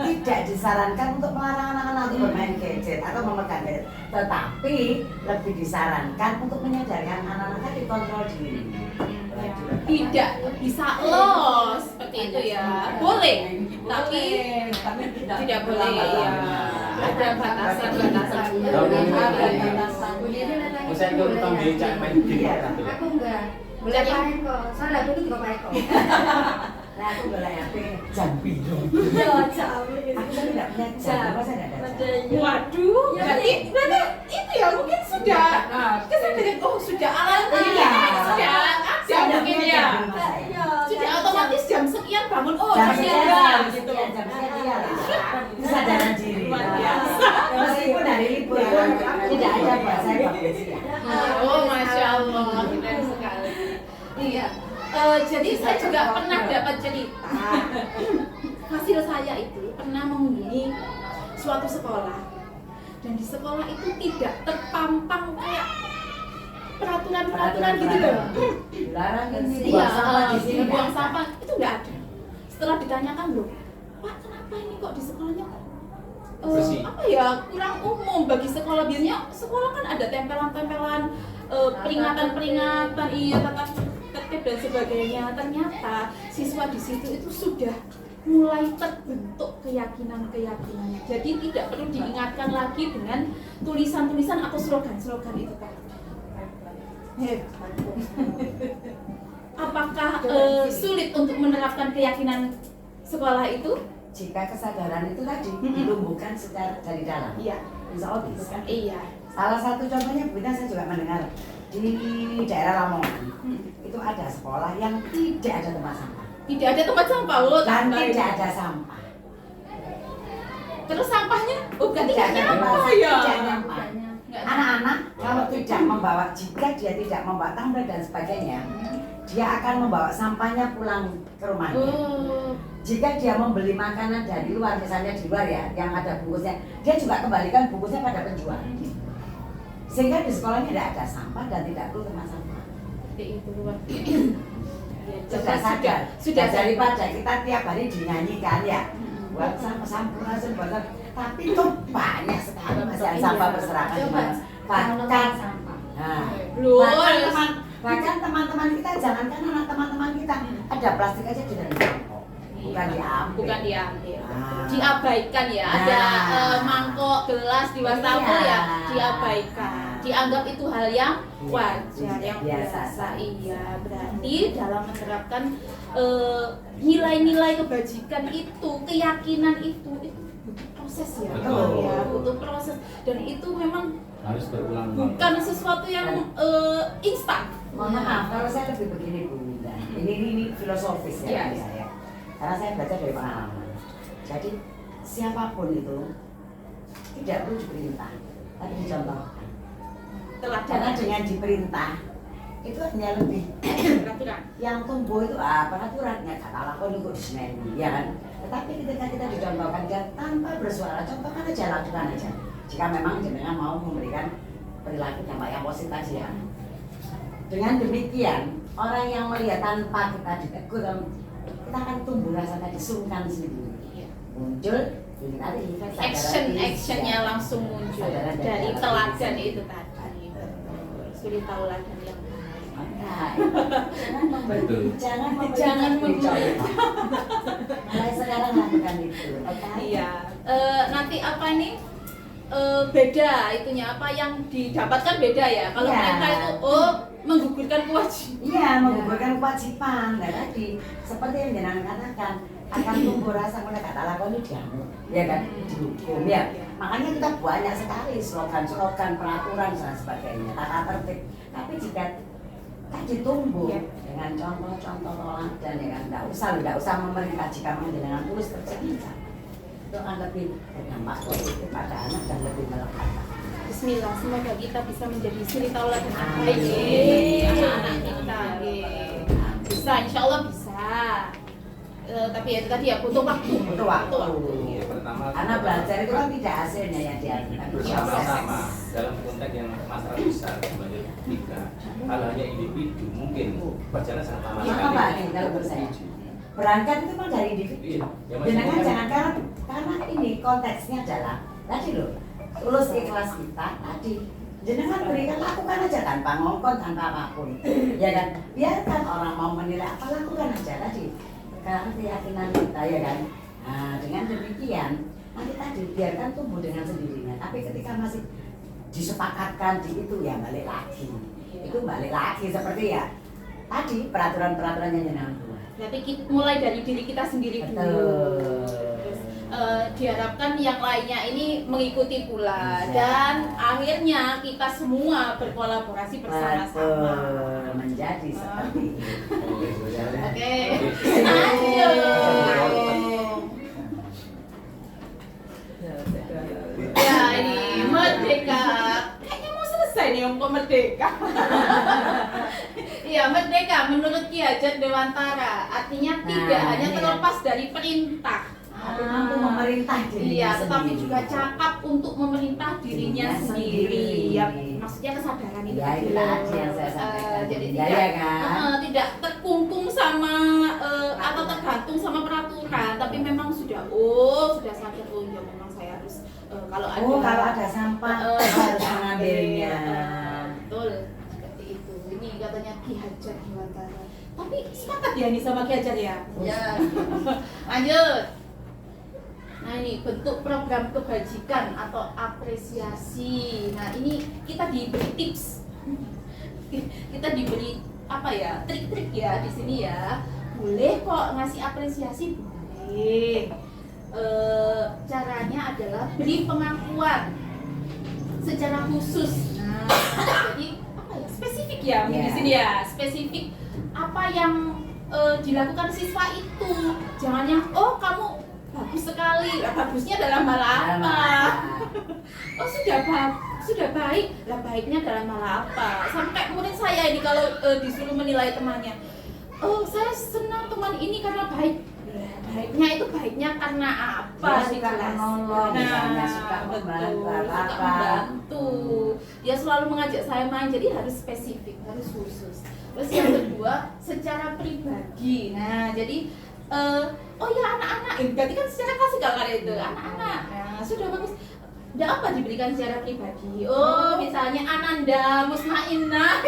Speaker 4: tidak disarankan untuk melarang anak-anak untuk bermain gadget atau memegang gadget, tetapi lebih disarankan untuk menyadarkan anak-anak dikontrol diri.
Speaker 1: Tidak bisa los seperti itu ya. Boleh, tapi tidak boleh ya. Ada batasan-batasan.
Speaker 2: Jadi datang
Speaker 3: Oh, saya
Speaker 2: itu
Speaker 3: ikut
Speaker 2: boleh
Speaker 3: utang
Speaker 2: ya?
Speaker 3: becak main game
Speaker 4: Iya.
Speaker 3: tapi ya.
Speaker 2: Aku enggak. Boleh pakai kok. Soalnya aku tuh juga pakai kok.
Speaker 4: Nah, aku boleh HP jam biru.
Speaker 2: Iya, jauh.
Speaker 4: Aku kan tidak punya jam, masa tidak ada jam?
Speaker 1: Waduh,
Speaker 2: Ya,
Speaker 1: berarti itu ya mungkin sudah kesadaran oh sudah alam
Speaker 4: Iya.
Speaker 1: sudah ada mungkin ya. Sudah otomatis jam sekian bangun oh
Speaker 4: Jam
Speaker 1: jam
Speaker 4: sekian,
Speaker 1: sekian
Speaker 4: jam
Speaker 1: gitu.
Speaker 4: sekian, jam sekian, iya lah. Kesadaran diri.
Speaker 1: Luar biasa.
Speaker 4: Meskipun hari libur pun tidak ada buat saya bangun siang.
Speaker 1: Oh, masya Allah, keren sekali. Iya. Jadi saya juga pernah dapat cerita. Hasil saya itu pernah mengunjungi suatu sekolah dan di sekolah itu tidak terpampang kayak peraturan-peraturan gitu loh.
Speaker 4: Dilarang ini
Speaker 1: Iya,
Speaker 4: buang sampah di sini.
Speaker 1: buang sampah itu nggak ada. Setelah ditanyakan loh, Pak kenapa ini kok di sekolahnya
Speaker 3: Bersih.
Speaker 1: apa ya kurang umum bagi sekolah biasanya sekolah kan ada tempelan-tempelan peringatan-peringatan iya tata tertib dan sebagainya. Ternyata siswa di situ itu sudah mulai terbentuk keyakinan-keyakinannya. Jadi tidak perlu diingatkan lagi dengan tulisan-tulisan atau slogan-slogan itu tadi. Apakah sulit untuk menerapkan keyakinan sekolah itu?
Speaker 4: Jika kesadaran itu tadi ditumbuhkan secara dari dalam,
Speaker 1: Iya.
Speaker 4: insya Allah bisa.
Speaker 1: Iya.
Speaker 4: Salah satu contohnya Bu Ina, saya juga mendengar di daerah Lamongan itu ada sekolah yang tidak ada tempat sampah
Speaker 1: Tidak ada tempat sampah, oh,
Speaker 4: dan
Speaker 1: tambah.
Speaker 4: tidak ada sampah.
Speaker 1: Terus sampahnya, oh berarti
Speaker 4: Tidak
Speaker 1: nggak
Speaker 4: ada
Speaker 1: nyampe
Speaker 4: tempat,
Speaker 1: ya?
Speaker 4: tidak nyaman.
Speaker 1: Nggak
Speaker 4: Anak-anak kalau tidak membawa, jika dia tidak membawa tumbler dan sebagainya, dia akan membawa sampahnya pulang ke rumahnya.
Speaker 1: Oh,
Speaker 4: Jika dia membeli makanan dari luar, misalnya di luar ya, yang ada bungkusnya, dia juga kembalikan bungkusnya pada penjual. Sehingga di sekolahnya tidak ada sampah dan tidak perlu tempat sampah.
Speaker 1: seperti itu luar biasa. Ya,
Speaker 4: Sudah sadar,
Speaker 1: sudah
Speaker 4: daripada kita tiap hari dinyanyikan ya, buat sampah buat tapi itu banyak sekali masalah sampah berserakan di mana. Bahkan, nah,
Speaker 1: Loh,
Speaker 4: bahkan teman-teman kita, jangankan anak teman-teman kita, ada plastik aja di dalam mangkok, bukan diambil.
Speaker 1: bukan diambil.
Speaker 4: Nah.
Speaker 1: Diabaikan ya,
Speaker 4: Nah.
Speaker 1: ada mangkok, gelas di wastafel
Speaker 4: Iya.
Speaker 1: ya, diabaikan. Dianggap itu hal yang wajar,
Speaker 4: Iya,
Speaker 1: yang
Speaker 4: biasa
Speaker 1: biasa. Iya, berarti dalam menerapkan nilai-nilai kebajikan itu, keyakinan itu butuh proses ya,
Speaker 3: Betul.
Speaker 1: ya, butuh proses dan itu memang
Speaker 3: Harus berulang.
Speaker 1: bukan sesuatu yang instan.
Speaker 4: Mohon maaf, kalau saya lebih begini Bu Winda. Ini filosofis ya
Speaker 1: Iya.
Speaker 4: bagi saya. Karena saya baca dari pengalaman. Jadi siapapun itu tidak perlu diperintah, tapi dicontohkan. Karena
Speaker 1: Teladan
Speaker 4: dengan diperintah itu hanya lebih
Speaker 1: peraturan.
Speaker 4: yang tumbuh itu peraturan nggak kata lakon itu dismeni, ya kan? Tetapi ketika kita dicontohkan dia tanpa bersuara, contohkan aja, lakukan aja. Jika memang jenengan mau memberikan perilaku dampak yang positif tadi ya. Dengan demikian orang yang melihat tanpa kita ditegur, kita akan tumbuh rasa tadi sungkan sendiri. Muncul ini tadi
Speaker 1: Actionnya langsung muncul
Speaker 4: Kesadaran
Speaker 1: dari
Speaker 4: dalam
Speaker 1: teladan
Speaker 4: diri
Speaker 1: itu tadi. Suri tauladan yang
Speaker 4: Nah, jangan memberi,
Speaker 3: Betul.
Speaker 4: jangan memberi contoh. Mulai sekarang lakukan itu. Oke?
Speaker 1: Iya. Nanti apa ini? beda itunya, apa yang didapatkan beda ya. Kalau
Speaker 4: Iya.
Speaker 1: mereka itu menggugurkan kewajiban.
Speaker 4: Iya, menggugurkan kewajiban. Nah tadi seperti yang jenengan katakan akan tumbuh rasa mulai kata lakoni dianu, ya kan, dihukum ya. Makanya kita banyak sekali slogan-slogan, peraturan dan sebagainya, tata tertib. Tapi jika tadi tumbuh dengan contoh-contoh teladan ya kan, tidak usah memerintah jika dengan tulus bercerita. Itu akan lebih berdampak positif pada anak dan lebih melekat.
Speaker 1: Bismillah, semoga kita bisa menjadi suri tauladan yang baik
Speaker 4: Amin.
Speaker 1: anak-anak kita. Bisa, insya Allah bisa. Tapi ya tadi ya butuh waktu.
Speaker 4: Butuh waktu.
Speaker 1: Ya.
Speaker 3: Pertama,
Speaker 4: Karena belajar itu kan tidak hasilnya yang dihasilkan.
Speaker 3: bersama-sama dalam konteks yang masalah besar sebagai tiga. Kalau hanya individu mungkin berjalan sangat lama
Speaker 4: Iya, Pak, kalau menurut saya. Berangkat itu memang dari individu.
Speaker 3: Iya, ya,
Speaker 4: Jangan
Speaker 3: maksudnya
Speaker 4: jangan karena ini konteksnya adalah tadi loh, tulus ikhlas kita tadi. Jenengan berikan, lakukan aja tanpa ngongkon, tanpa apapun. Ya kan, biarkan orang mau menilai apa, lakukan aja tadi. Karena keyakinan kita ya kan. Nah, dengan demikian nanti tadi biarkan tumbuh dengan sendirinya. Tapi ketika masih disepakatkan di itu ya balik lagi. Itu balik lagi seperti ya tadi peraturan-peraturan yang jenengan buat.
Speaker 1: Berarti mulai dari diri kita sendiri dulu. Terus, diharapkan yang lainnya ini mengikuti pula.
Speaker 4: Iya.
Speaker 1: Dan akhirnya kita semua berkolaborasi bersama-sama.
Speaker 4: Betul, menjadi seperti itu.
Speaker 1: Oke.
Speaker 3: Oke.
Speaker 1: Ya ini merdeka. Kayaknya mau selesai nih om merdeka. Iya merdeka menurut Ki Hajat Dewantara artinya tidak
Speaker 4: Nah,
Speaker 1: hanya
Speaker 4: ini
Speaker 1: terlepas dari perintah.
Speaker 4: Tapi mampu memerintah dirinya
Speaker 1: Iya, tetapi
Speaker 4: sendiri.
Speaker 1: juga cakap untuk memerintah dirinya
Speaker 4: Dirinya
Speaker 1: sendiri.
Speaker 4: sendiri.
Speaker 1: Ya, maksudnya kesadaran itu.
Speaker 4: Ya, itu tadi yang saya sampaikan.
Speaker 1: Jadi
Speaker 4: Ya,
Speaker 1: tidak,
Speaker 4: ya kan?
Speaker 1: tidak terkungkung sama atau tergantung sama peraturan, tapi memang sudah sudah sadar ya memang saya harus kalau ada
Speaker 4: Kalau ada sampah harus mengambilnya.
Speaker 1: Betul, seperti itu. Ini katanya Ki Hajat Dewantara. Tapi sepakat ya nih sama Ki Hajat ya? Ya. Lanjut. Nah ini bentuk program kebajikan atau apresiasi. Nah ini kita diberi tips, kita diberi apa ya trik-trik ya di sini ya. Boleh kok ngasih apresiasi boleh. Caranya adalah beri pengakuan secara khusus. Nah jadi apa ya spesifik ya di
Speaker 4: Yeah.
Speaker 1: sini ya spesifik apa yang dilakukan siswa itu. Jangan yang kamu bagus sekali, bagusnya dalam hal apa? Sudah baik, lah baiknya dalam hal apa? Sampai murid saya ini kalau disuruh menilai temannya, saya senang teman ini karena baik. Lah, baiknya itu baiknya karena apa?
Speaker 4: Dia suka menolong, misalnya suka membantu
Speaker 1: suka
Speaker 4: apa.
Speaker 1: membantu. Dia selalu mengajak saya main, jadi harus spesifik, harus khusus. Terus yang kedua, secara pribadi. Nah, jadi ya anak-anak, berarti kan secara klasikal kan itu anak-anak. Nah, sudah bagus. Ada apa diberikan secara pribadi? Misalnya Ananda Musmainah.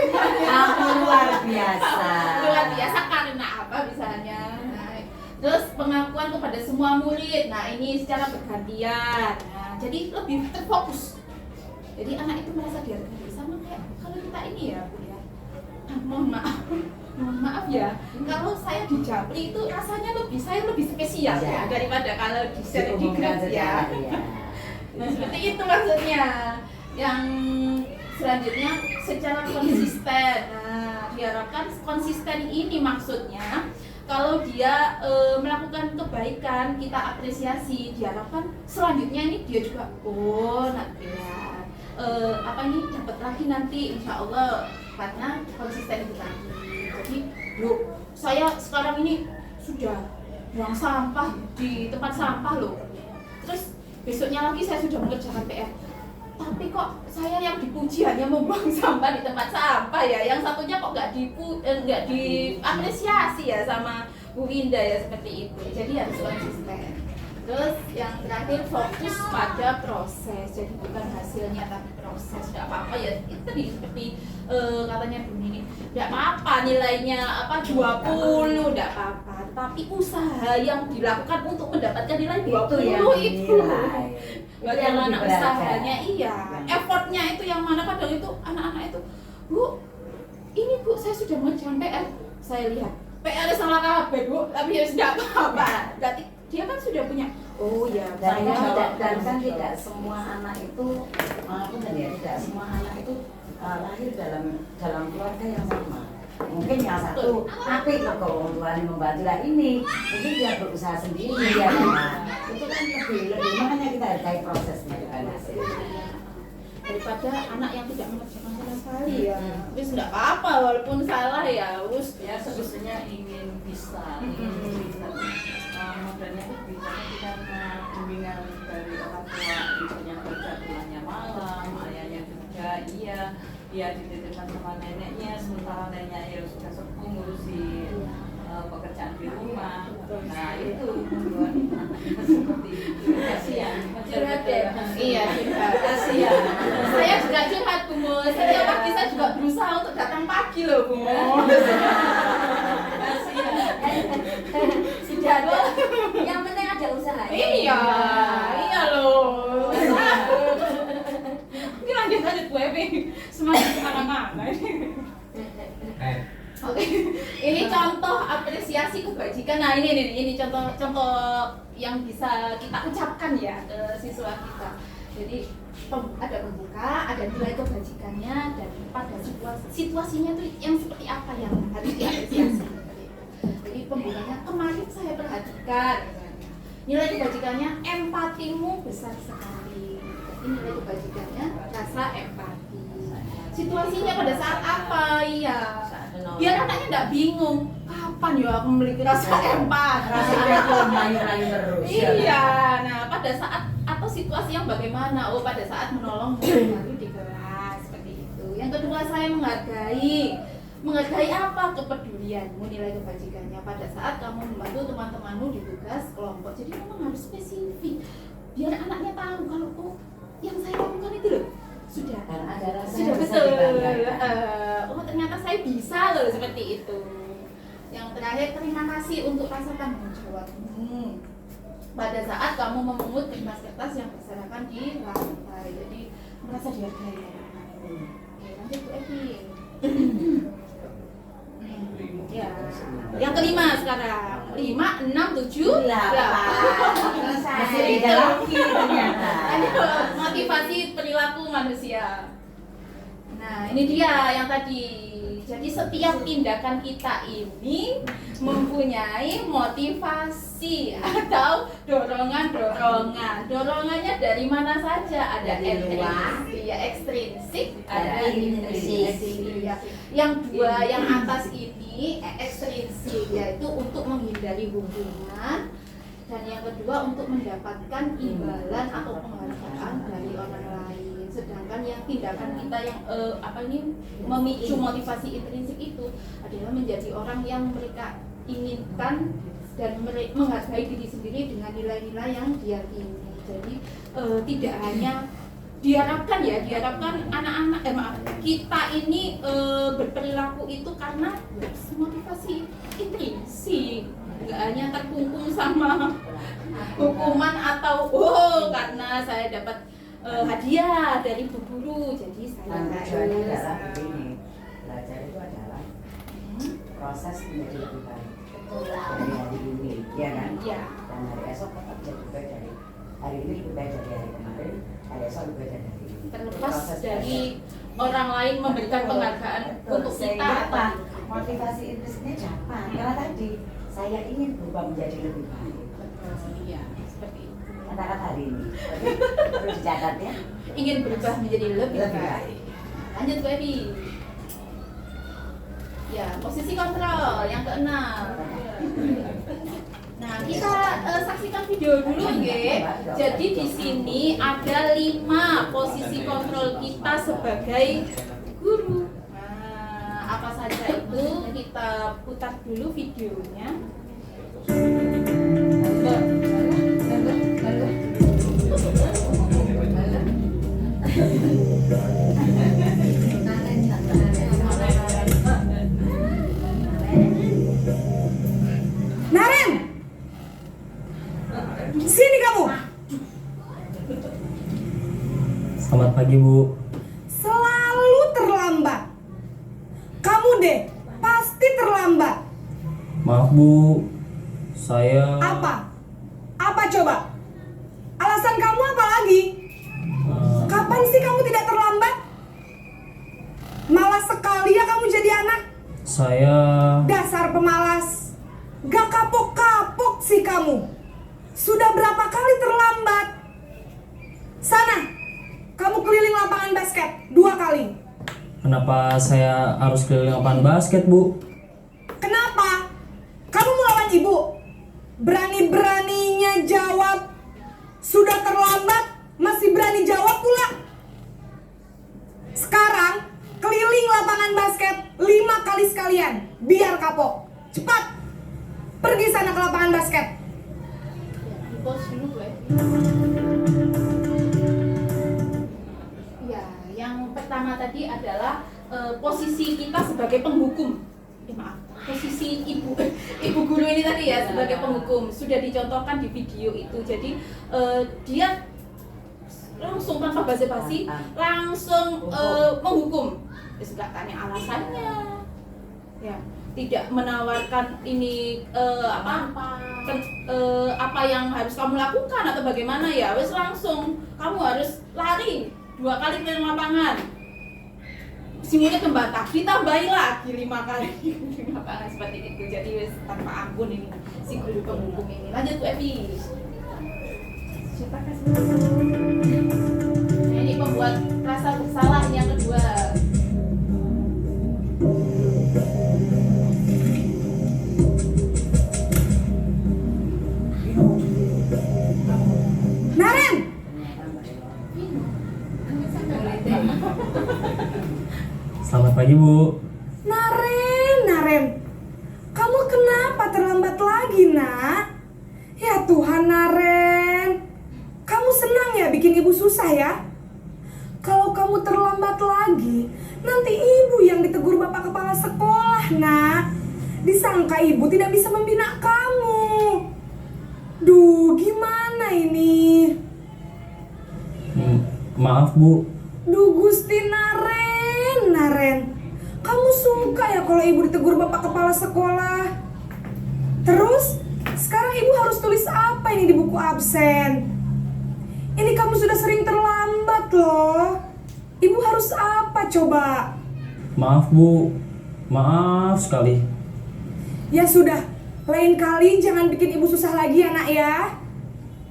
Speaker 4: Luar biasa.
Speaker 1: Luar biasa karena apa misalnya? Nah, terus pengakuan kepada semua murid. Nah, ini secara bergantian. Nah, jadi lebih terfokus. Jadi anak itu merasa dihargai sama kayak kalau kita ini ya, Bu ya. Mohon maaf ya, kalau saya di Japri itu rasanya saya lebih spesial ya, daripada kalau di Grab ya. Nah seperti itu maksudnya. Yang selanjutnya secara konsisten. Nah diharapkan konsisten ini maksudnya kalau dia melakukan kebaikan kita apresiasi, diharapkan selanjutnya ini dia juga nanti ya dapat lagi nanti insya Allah karena konsisten itu tadi. Jadi saya sekarang ini sudah buang sampah di tempat sampah loh. Terus besoknya lagi saya sudah mengerjakan PR. Tapi kok saya yang dipuji hanya membuang sampah di tempat sampah ya. Yang satunya kok nggak diapresiasi ya sama Bu Winda ya seperti itu. Jadi harus konsisten. Terus yang terakhir fokus pada proses, jadi bukan hasilnya tapi proses. Tidak apa-apa ya, itu tadi seperti katanya Bu Nini, tidak apa-apa nilainya 20, tidak apa-apa, tapi usaha yang dilakukan untuk mendapatkan nilai 20 itu bagaimana usahanya, iya, effortnya itu yang mana. Kadang itu anak-anak itu, Bu, ini Bu, saya sudah mengerjakan PR, saya lihat PR salah kabeh Bu, tapi ya sudah apa-apa. Berarti dia kan sudah punya, oh ya,
Speaker 4: Dan
Speaker 1: saya
Speaker 4: kan tidak semua anak itu, maupun tidak semua anak itu lahir dalam keluarga yang sama. Mungkin yang satu apik kok orang tuanya membantu, lah ini mungkin dia berusaha sendiri ya, itu kan lebih makanya kita hargai prosesnya bukan hasilnya.
Speaker 1: daripada anak yang tidak mengerjakan sama sekali ya. Wis enggak apa-apa walaupun salah ya, wis
Speaker 5: Ya sebetulnya ingin bisa, modalnya itu biasanya kita bimbingan dari orang tua, ibunya kerja pulangnya malam, ayahnya kerja, iya dititipkan sama neneknya, sementara neneknya ya sudah sepuh ngurusi pekerjaan di rumah. Nah itu membuat anaknya seperti itu. Kasihan,
Speaker 1: curhat deh. Iya, curhat.
Speaker 5: kasihan.
Speaker 1: Saya juga curhat Bu Mo. Setiap pagi saya juga berusaha untuk datang pagi loh Bu Mo.
Speaker 5: Kasihan.
Speaker 2: Sudah ada. Yang penting ada usaha.
Speaker 1: Iya, iya loh. Ini lanjut Bu Evi. Semakin anak-anak ini. Oke, ini contoh apresiasi kebajikan. Nah ini contoh yang bisa kita ucapkan ya ke siswa kita. Jadi ada pembuka, ada nilai kebajikannya, dan pada situasinya tuh yang seperti apa yang harus diapresiasi. Jadi pembukanya kemarin saya perhatikan, nilai kebajikannya empatimu besar sekali. Jadi nilai kebajikannya rasa empati. Situasinya pada saat apa? Iya. Biar anaknya nggak bingung, kapan ya aku memiliki rasa empati?
Speaker 4: Rasanya tuh main-main terus.
Speaker 1: Iya. Nah, pada saat atau situasi yang bagaimana? Oh, pada saat menolong murid baru di kelas seperti itu. Yang kedua, saya menghargai apa? Kepedulianmu, nilai kebajikannya pada saat kamu membantu teman-temanmu di tugas kelompok. Jadi memang harus spesifik biar anaknya tahu kalau oh yang saya lakukan itu loh sudah
Speaker 4: ada rasa
Speaker 1: sudah
Speaker 4: yang bisa
Speaker 1: betul.
Speaker 4: dibanggakan.
Speaker 1: Oh ternyata saya bisa loh seperti itu. Yang terakhir, terima kasih untuk rasa tanggung jawabmu pada saat kamu memungut kertas-kertas yang berserakan di lantai. Jadi merasa dihargai. Oke, lanjut Bu Evi. Ya. Yang kelima sekarang. 5, 6, 7, 8.
Speaker 4: Masih beda lagi ternyata.
Speaker 1: Ini motivasi perilaku manusia. Nah, ini dia yang tadi. Jadi setiap tindakan kita ini mempunyai motivasi atau dorongan-dorongan. Dorongannya dari mana saja? Ada ekstrinsik, ada intrinsik. Yang dua yang atas ini ekstrinsik, yaitu untuk menghindari hubungan, dan yang kedua untuk mendapatkan imbalan atau penghargaan dari orang lain. Sedangkan yang tindakan kita yang memicu motivasi intrinsik itu adalah menjadi orang yang mereka inginkan dan menghargai diri sendiri dengan nilai-nilai yang diyakini. Jadi tidak hanya diharapkan anak-anak kita ini berperilaku itu karena motivasi intrinsik, nggak hanya terkungkung sama hukuman atau karena saya dapat hadiah dari bu guru, jadi saya
Speaker 4: Tujuannya adalah begini, belajar itu adalah proses menjadi lebih baik dari hari ini, ya kan?
Speaker 1: Ya.
Speaker 4: Dan hari esok tetap jadi lebih baik dari hari ini, lebih baik dari hari kemarin, hari esok lebih baik dari hari ini.
Speaker 1: Terlepas
Speaker 4: Proses
Speaker 1: dari
Speaker 4: belajar.
Speaker 1: orang lain memberikan penghargaan
Speaker 4: Betul.
Speaker 1: untuk kita
Speaker 4: Sehingga apa?
Speaker 1: apa?
Speaker 4: Motivasi intrinsiknya dapat. Karena tadi saya ingin berubah menjadi lebih baik.
Speaker 1: Iya, seperti itu.
Speaker 4: Kata-kata hari ini, tapi perlu dicatat ya.
Speaker 1: Ingin berubah menjadi lebih
Speaker 4: Lebih
Speaker 1: baik. Lanjut Bu Evi. Ya, posisi kontrol yang keenam. Nah, kita saksikan video dulu ya. Jadi di sini ada 5 posisi kontrol kita sebagai guru. Nah, apa saja itu? Kita putar dulu videonya.
Speaker 6: kamu?
Speaker 7: Selamat pagi, Bu.
Speaker 6: Selalu terlambat. Kamu deh, pasti terlambat.
Speaker 7: Maaf, Bu. Saya
Speaker 6: Apa? Apa coba? Alasan kamu apa lagi? Kapan sih kamu tidak terlambat? Malas sekali ya kamu jadi anak.
Speaker 7: saya
Speaker 6: Dasar pemalas. Gak kapok-kapok sih kamu. Sudah berapa kali terlambat? Sana, kamu keliling lapangan basket 2 kali.
Speaker 7: Kenapa saya harus keliling lapangan basket, Bu?
Speaker 6: Kenapa? Kamu melawan ibu? Berani-beraninya jawab. Sudah terlambat, masih berani jawab pula. Sekarang, keliling lapangan basket 5 kali sekalian. Biar kapok. Cepat. Pergi sana ke lapangan basket.
Speaker 1: Di pause dulu gue. Ya, yang pertama tadi adalah posisi kita sebagai penghukum. Maaf, posisi ibu guru ini tadi ya sebagai penghukum sudah dicontohkan di video itu. Jadi dia langsung tanpa basa-basi langsung menghukum. Terus nggak tanya alasannya, ya tidak menawarkan ini apa yang harus kamu lakukan atau bagaimana ya. Wes langsung kamu harus lari 2 kali keliling lapangan. Si murid membantah, ditambahi lagi 5 kali keliling lapangan seperti itu. Jadi wes tanpa ampun ini si guru penghukum ini. Lanjut Bu Evi. Siapa kasih? Nah, ini pembuat rasa bersalah yang kedua.
Speaker 6: Naren!
Speaker 7: Selamat pagi, Bu.
Speaker 6: Naren. Kamu kenapa terlambat lagi, Nak? Ya Tuhan, Naren. Kamu senang ya bikin ibu susah ya? Kalau kamu terlambat lagi, nanti ibu yang ditegur bapak kepala sekolah, Nak. Disangka ibu tidak bisa membina kamu. Duh, gimana ini?
Speaker 7: Maaf, Bu.
Speaker 6: Duh, Gusti Naren. Kamu suka ya kalau ibu ditegur bapak kepala sekolah? Terus, sekarang ibu harus tulis apa ini di buku absen? Ini kamu sudah sering terlambat loh. Ibu harus apa coba?
Speaker 7: Maaf, Bu. Maaf sekali.
Speaker 6: Ya sudah, lain kali jangan bikin ibu susah lagi ya nak ya.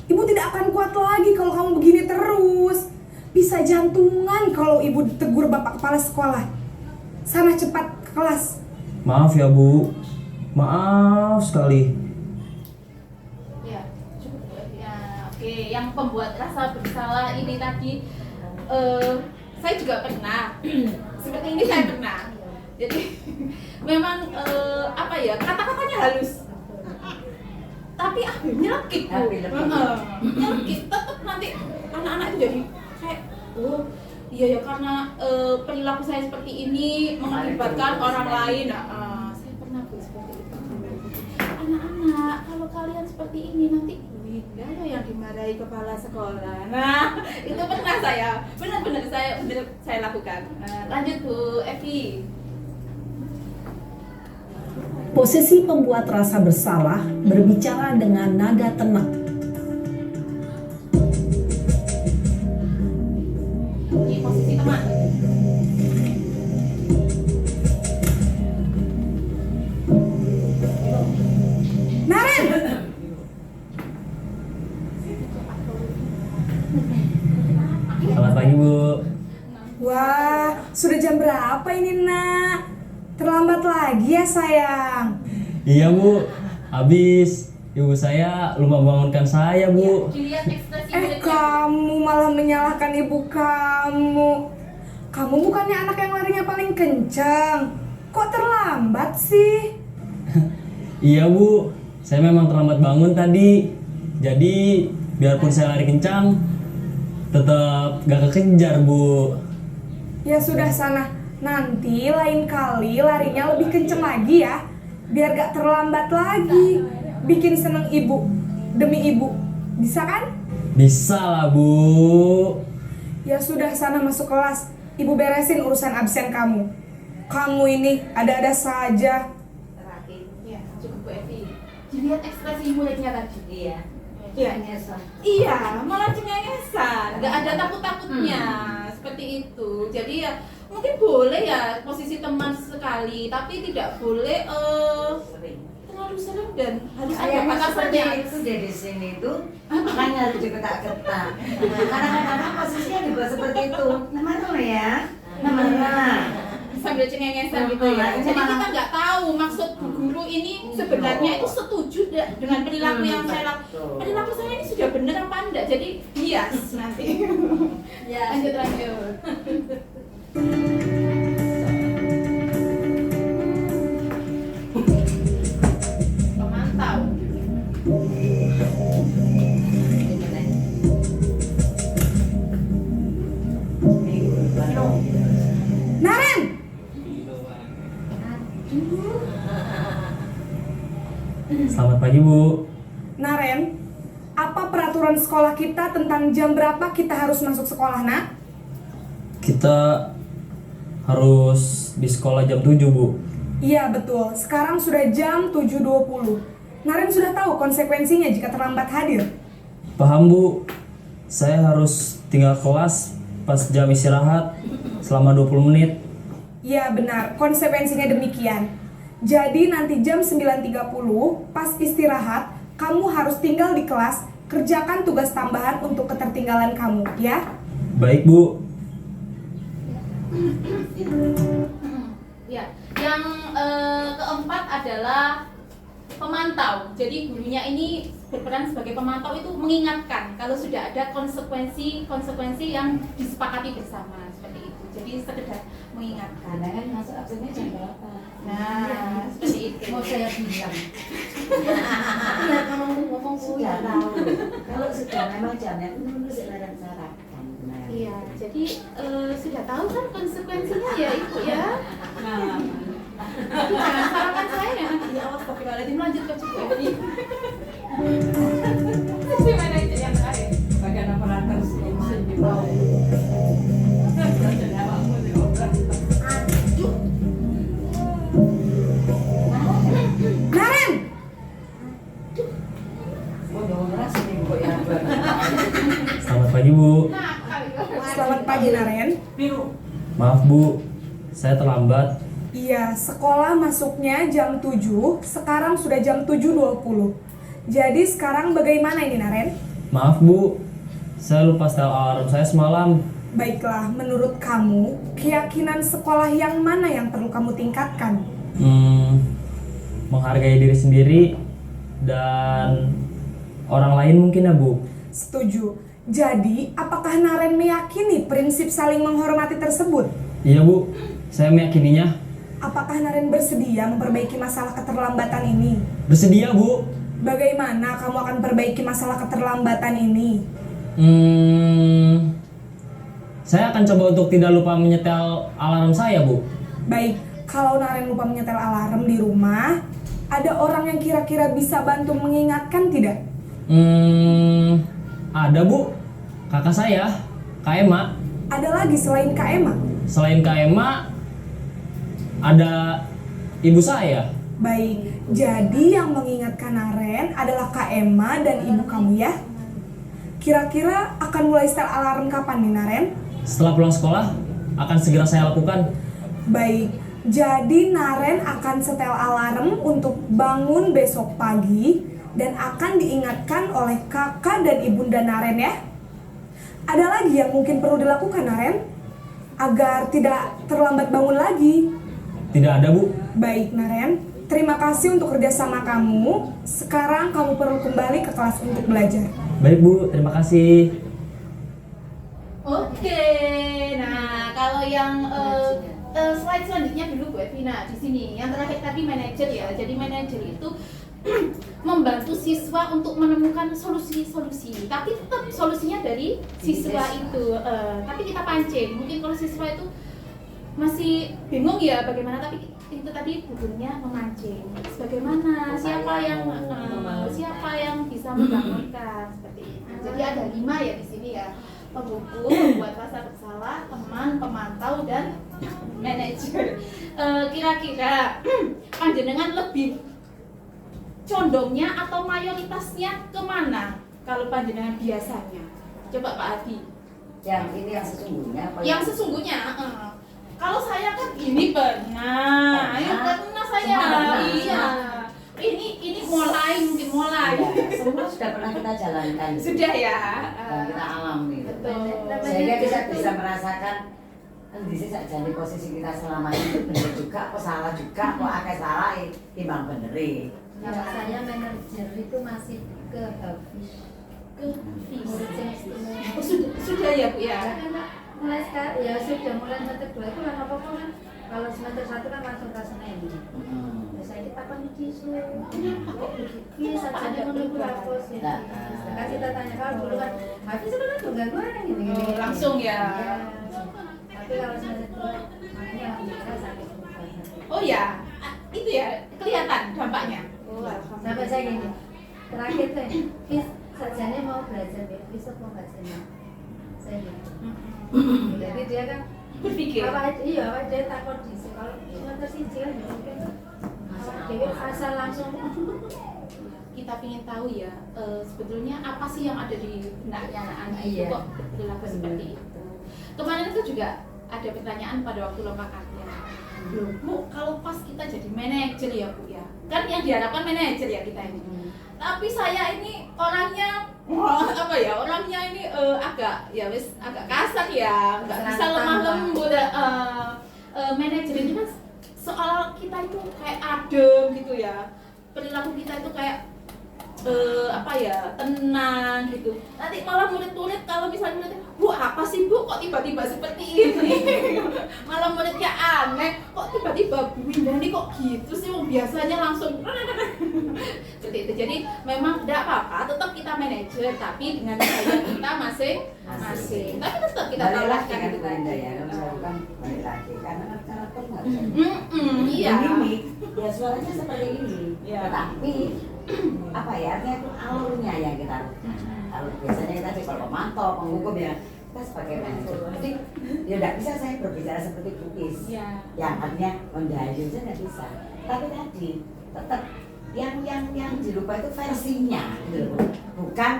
Speaker 6: Ibu tidak akan kuat lagi kalau kamu begini terus. Bisa jantungan kalau ibu ditegur bapak kepala sekolah. Sana cepat ke kelas.
Speaker 7: Maaf ya, Bu. Maaf sekali.
Speaker 1: Ya, cukup ya. Oke, yang pembuat rasa bersalah ini tadi saya juga pernah. Seperti ini saya pernah. Jadi memang apa ya, kata-katanya halus. Tapi nyelekit, Bu. Nyelekit, tetap nanti anak-anak itu jadi kayak oh iya ya karena perilaku saya seperti ini mengakibatkan orang lain. Saya pernah Bu seperti itu. Anak-anak, kalau kalian seperti ini nanti Winda yang dimarahi kepala sekolah. Nah, itu pernah saya. Benar-benar saya lakukan. Lanjut Bu Evi.
Speaker 8: Posisi pembuat rasa bersalah berbicara dengan nada tenang.
Speaker 1: Di posisi teman.
Speaker 6: Naren!
Speaker 7: Selamat pagi, Bu.
Speaker 6: Wah, sudah jam berapa ini nak? Terlambat lagi ya sayang.
Speaker 7: Iya, Bu. Habis ibu saya lupa bangunkan saya, Bu.
Speaker 1: Dilihat ekspresi muridnya.
Speaker 6: Kamu malah menyalahkan ibu kamu. Kamu bukannya anak yang larinya paling kencang. Kok terlambat sih?
Speaker 7: Iya, Bu. Saya memang terlambat bangun tadi. Jadi, biarpun saya lari kencang, tetap gak kekejar, Bu.
Speaker 6: Ya sudah sana. Nanti lain kali larinya lebih kenceng lagi ya. Biar gak terlambat lagi. Bikin seneng ibu. Demi ibu. Bisa kan?
Speaker 7: Bisa lah Bu.
Speaker 6: Ya sudah, sana masuk kelas. Ibu beresin urusan absen kamu. Kamu ini ada-ada saja.
Speaker 2: Terakhir.
Speaker 1: Ya, cukup Bu Evi. Dilihat ekspresi muridnya tadi.
Speaker 2: Iya.
Speaker 1: Iya.
Speaker 2: Nyesel.
Speaker 1: Iya, malah cengengesan, nggak ada takut-takutnya seperti itu. Jadi ya mungkin boleh ya posisi teman sekali, tapi tidak boleh
Speaker 2: Sering.
Speaker 1: terlalu sering dan harus ada
Speaker 4: Kayaknya seperti
Speaker 1: batasannya.
Speaker 4: itu deh di sini tuh, makanya harus diketak-ketak. Kadang-kadang posisinya juga seperti itu. Namanya ya, namanya.
Speaker 1: Sambil cengengesan gitu ya. Jadi kita nggak tahu maksud Bu Guru ini sebenarnya itu setuju dengan perilaku yang saya lakukan. Perilaku saya ini sudah benar apa enggak? Jadi bias nanti.
Speaker 2: Ya,
Speaker 1: Lanjut. Pemantau.
Speaker 6: Naren,
Speaker 7: Selamat pagi Bu.
Speaker 6: Naren, apa peraturan sekolah kita tentang jam berapa kita harus masuk sekolah, nak?
Speaker 7: Kita harus di sekolah jam 7 Bu.
Speaker 6: Iya betul, sekarang sudah jam 7.20. Naren sudah tahu konsekuensinya jika terlambat hadir.
Speaker 7: Paham Bu. Saya harus tinggal kelas pas jam istirahat selama 20 menit.
Speaker 6: Iya benar, konsekuensinya demikian. Jadi nanti jam 9.30 pas istirahat, kamu harus tinggal di kelas, kerjakan tugas tambahan untuk ketertinggalan kamu, ya?
Speaker 7: Baik Bu.
Speaker 1: Ya, yang keempat adalah pemantau. Jadi gurunya ini berperan sebagai pemantau itu mengingatkan kalau sudah ada konsekuensi yang disepakati bersama seperti itu. Jadi sekedar mengingatkan.
Speaker 4: Kadang masuk absennya jam berapa?
Speaker 1: Nah, seperti itu.
Speaker 2: mau saya bilang.
Speaker 4: Iya, kalau ngomong sudah tahu. Kalau sudah memang jamnya itu menulis lereng sarapan.
Speaker 1: Iya, jadi sudah tahu kan konsekuensinya ya Ibu ya.
Speaker 5: Nah,
Speaker 1: Jangan salahkan saya ya nanti di awal Astagfirullahaladzim lanjut ke cukup ini. Gimana itu yang terakhir?
Speaker 5: bagian operator mesin di bawah. Jadi awakmu di obrak.
Speaker 6: Naren,
Speaker 4: Mau dong ras nih Bu ya.
Speaker 7: Selamat pagi Bu.
Speaker 6: selamat pagi Naren.
Speaker 7: Maaf Bu, saya terlambat.
Speaker 6: Iya, sekolah masuknya jam 7, sekarang sudah jam 7.20. Jadi sekarang bagaimana ini Naren?
Speaker 7: Maaf Bu, saya lupa setel alarm saya semalam.
Speaker 6: Baiklah, menurut kamu, keyakinan sekolah yang mana yang perlu kamu tingkatkan?
Speaker 7: Menghargai diri sendiri dan orang lain mungkin ya Bu.
Speaker 6: Setuju. Jadi, apakah Naren meyakini prinsip saling menghormati tersebut?
Speaker 7: Iya Bu, saya meyakininya.
Speaker 6: Apakah Naren bersedia memperbaiki masalah keterlambatan ini?
Speaker 7: Bersedia Bu.
Speaker 6: Bagaimana kamu akan perbaiki masalah keterlambatan ini?
Speaker 7: Saya akan coba untuk tidak lupa menyetel alarm saya Bu.
Speaker 6: Baik, kalau Naren lupa menyetel alarm di rumah, ada orang yang kira-kira bisa bantu mengingatkan tidak?
Speaker 7: Ada Bu, kakak saya, Kak Ema.
Speaker 6: Ada lagi selain Kak Emma?
Speaker 7: Selain Kak Ema, ada ibu saya.
Speaker 6: Baik, jadi yang mengingatkan Naren adalah Kak Emma dan ibu kamu ya? Kira-kira akan mulai setel alarm kapan nih Naren?
Speaker 7: Setelah pulang sekolah, akan segera saya lakukan.
Speaker 6: Baik, jadi Naren akan setel alarm untuk bangun besok pagi dan akan diingatkan oleh kakak dan ibunda Naren ya. Ada lagi yang mungkin perlu dilakukan Naren? Agar tidak terlambat bangun lagi.
Speaker 7: Tidak ada Bu.
Speaker 6: Baik Naren, terima kasih untuk kerjasama kamu. Sekarang kamu perlu kembali ke kelas untuk belajar.
Speaker 7: Baik Bu, terima kasih.
Speaker 1: Oke, nah kalau yang slide selanjutnya dulu Bu Evina di sini. Yang terakhir tadi manajer ya. Jadi manajer itu membantu siswa untuk menemukan solusi-solusi. Tapi tetap solusinya dari siswa itu. Tapi kita pancing. Mungkin kalau siswa itu masih bingung ya bagaimana, tapi itu tadi bukunya memancing. Bagaimana siapa yang bisa membangunkan seperti itu. Jadi ada 5 ya di sini ya. Pembuku, pembuat rasa bersalah, teman, pemantau, dan manajer. Kira-kira panjenengan lebih condongnya atau mayoritasnya kemana kalau panjenengan biasanya? Coba Pak Adi.
Speaker 4: Yang ini yang sesungguhnya apa
Speaker 1: Yang sesungguhnya, kalau saya kan ini pernah saya, iya. Ini mungkin mulai.
Speaker 4: Ya, semua sudah pernah kita jalankan.
Speaker 1: Sudah ya.
Speaker 4: Dan kita alami.
Speaker 1: Betul.
Speaker 4: Sehingga kita bisa merasakan di sini saja di posisi kita selama ini benar juga, kok salah juga, kok akeh salah, timbang beneri.
Speaker 2: Kalau saya manajer itu masih ke habis. Murid yang istimewa.
Speaker 1: Sudah ya Bu ya.
Speaker 2: Ya kan Pak, mulai sekarang ya sudah mulai semester 2 itu kan apa kan kalau semester 1 kan langsung rasanya ini. Saya kita kan disu.
Speaker 1: Kenapa kok begitu?
Speaker 2: Bisa saja menunggu hapus ya. Kan kita tanya kalau dulu kan habis itu kan enggak goreng gini.
Speaker 1: Langsung ya.
Speaker 2: Tapi kalau semester 2 makanya alhamdulillah sakit.
Speaker 1: Oh ya, itu ya kelihatan dampaknya. Oh,
Speaker 2: Sampai saya gini. Terakhir tuh, Fis, sajanya mau belajar besok mau nggak senang. Saya gitu. Jadi dia kan
Speaker 1: berpikir.
Speaker 2: apa dia takut di sini. Kalau semester 1 kan ya mungkin dia asal langsung.
Speaker 1: Kita ingin tahu ya, sebetulnya apa sih yang ada di benaknya anak-anak itu kok berlaku seperti itu. Kemarin itu juga ada pertanyaan pada waktu lomba karya. Loh, Bu, kalau pas kita jadi manajer ya Bu ya, kan yang diharapkan manajer ya kita ini. Tapi saya ini orangnya orangnya ini agak kasar ya, nggak bisa lemah lembut. Manajer ini kan soal kita itu kayak adem gitu ya, perilaku kita itu kayak tenang gitu. Nanti malah murid-murid kalau misalnya murid, Bu apa sih Bu kok tiba-tiba seperti ini? Malah muridnya aneh, kok tiba-tiba Bu Winda ini kok gitu sih? Biasanya langsung seperti itu. Jadi memang tidak apa-apa, tetap kita manajer, tapi dengan gaya kita masing-masing. Tapi tetap kita
Speaker 4: balik lagi
Speaker 1: tawarkan
Speaker 4: kan
Speaker 1: gitu
Speaker 4: Bu Linda ya, kalau saya kan balik lagi karena kan karakter nggak bisa.
Speaker 1: Iya.
Speaker 4: Mimik, ya suaranya seperti ini.
Speaker 1: Iya.
Speaker 4: Tetapi apa ya, artinya itu alurnya yang kita kalau biasanya kita kalau pemantau, penghukum ya kita sebagai manajer. Jadi ya tidak bisa saya berbicara seperti Bukis.
Speaker 1: Iya.
Speaker 4: Yang artinya mendayu saja tidak bisa. Tapi tadi tetap yang dirubah itu versinya, gitu loh. Bukan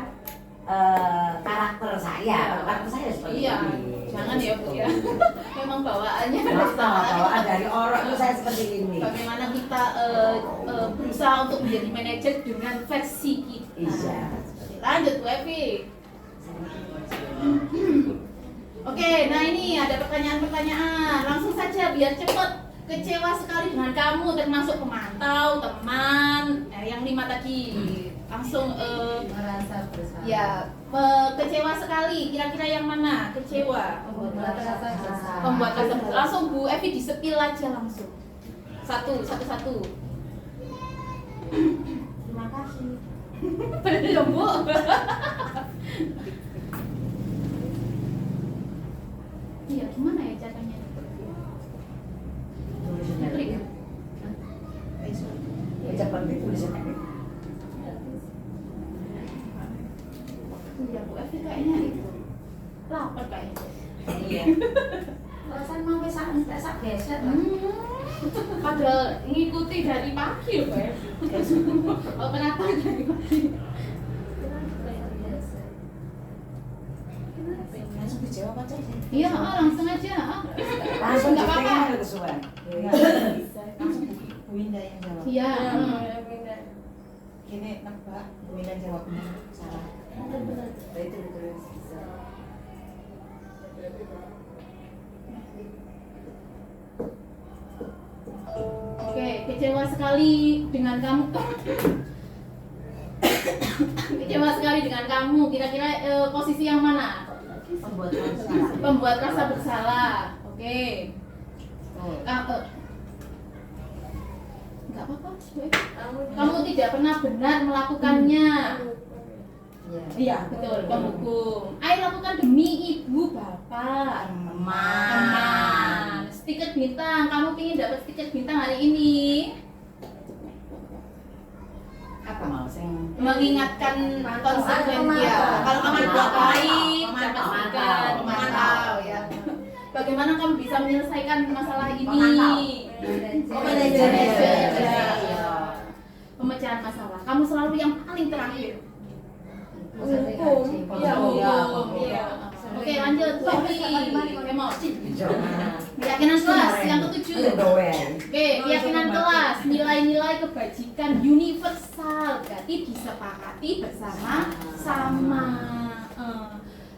Speaker 4: karakter saya. Kalau karakter saya seperti
Speaker 1: Iya.
Speaker 4: ini.
Speaker 1: Jangan ya Bu ya. Memang bawaannya
Speaker 4: Bawaan dari orang itu saya seperti ini.
Speaker 1: Bagaimana kita berusaha untuk menjadi manajer dengan versi kita.
Speaker 4: Iya.
Speaker 1: Lanjut Bu Evi. Oke, nah ini ada pertanyaan-pertanyaan. Langsung saja biar cepat. Kecewa sekali dengan kamu termasuk pemantau, teman, yang 5 tadi. Langsung
Speaker 2: Merasa bersalah.
Speaker 1: ya kecewa sekali. Kira-kira yang mana? Kecewa.
Speaker 2: Membuat rasa bersalah.
Speaker 1: Membuat rasa bersalah. Langsung Bu Evi disepil aja langsung. Satu. Terima kasih. Belum Bu. Iya, gimana ya caranya?
Speaker 4: Tulisannya
Speaker 1: Klik.
Speaker 4: ya. Seperti tulisannya.
Speaker 1: Iya, Bu Evi kayaknya itu lapar kayaknya.
Speaker 5: Iya.
Speaker 2: Perasaan mau sak geser lah.
Speaker 1: Padahal ngikuti dari pagi loh, Bu Evi. Oh, kenapa dari pagi?
Speaker 5: Langsung dijawab aja.
Speaker 1: Iya, langsung aja.
Speaker 4: Langsung
Speaker 1: Nggak apa-apa.
Speaker 4: jadinya ada kesukaan.
Speaker 5: Langsung Bu Winda yang jawab.
Speaker 1: Iya.
Speaker 5: Gini nebak, Bu Winda jawabnya salah.
Speaker 4: Itu
Speaker 1: Oke, kecewa sekali dengan kamu. Kecewa sekali dengan kamu. Kira-kira posisi yang mana? Pembuat rasa bersalah. Oke. Enggak apa-apa. Kamu tidak pernah benar melakukannya. Iya, betul. Penghukum. Ayo lakukan demi ibu, bapak, teman. Stiker bintang. Kamu ingin dapat stiker bintang hari ini?
Speaker 4: Apa mau sing
Speaker 1: Mengingatkan konsekuensi ya. Kalau kamu berbuat baik, dapat stiker pemantau ya. Bagaimana kamu bisa menyelesaikan masalah ini? Pemecahan masalah. Kamu selalu yang paling terakhir. Hukum. Iya. Oke, lanjut. Keyakinan kelas yang ketujuh. Oke, keyakinan kelas, nilai-nilai kebajikan universal, berarti disepakati bersama-sama.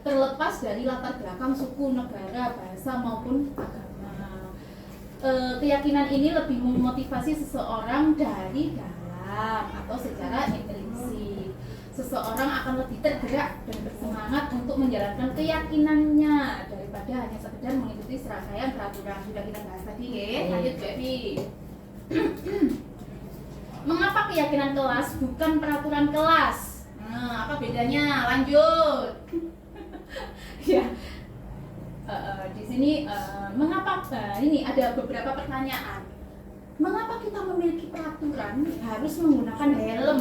Speaker 1: Terlepas dari latar belakang suku, negara, bahasa maupun agama. Keyakinan ini lebih memotivasi seseorang dari dalam atau secara intrinsik. Seseorang akan lebih tergerak dan bersemangat untuk menjalankan keyakinannya daripada hanya sekedar mengikuti serangkaian peraturan. Sudah kita bahas tadi ya. Lanjut Bu Evi. Mengapa keyakinan kelas bukan peraturan kelas? Apa bedanya? Lanjut. Ya. Di sini mengapa ini ada beberapa pertanyaan. Mengapa kita memiliki peraturan harus menggunakan helm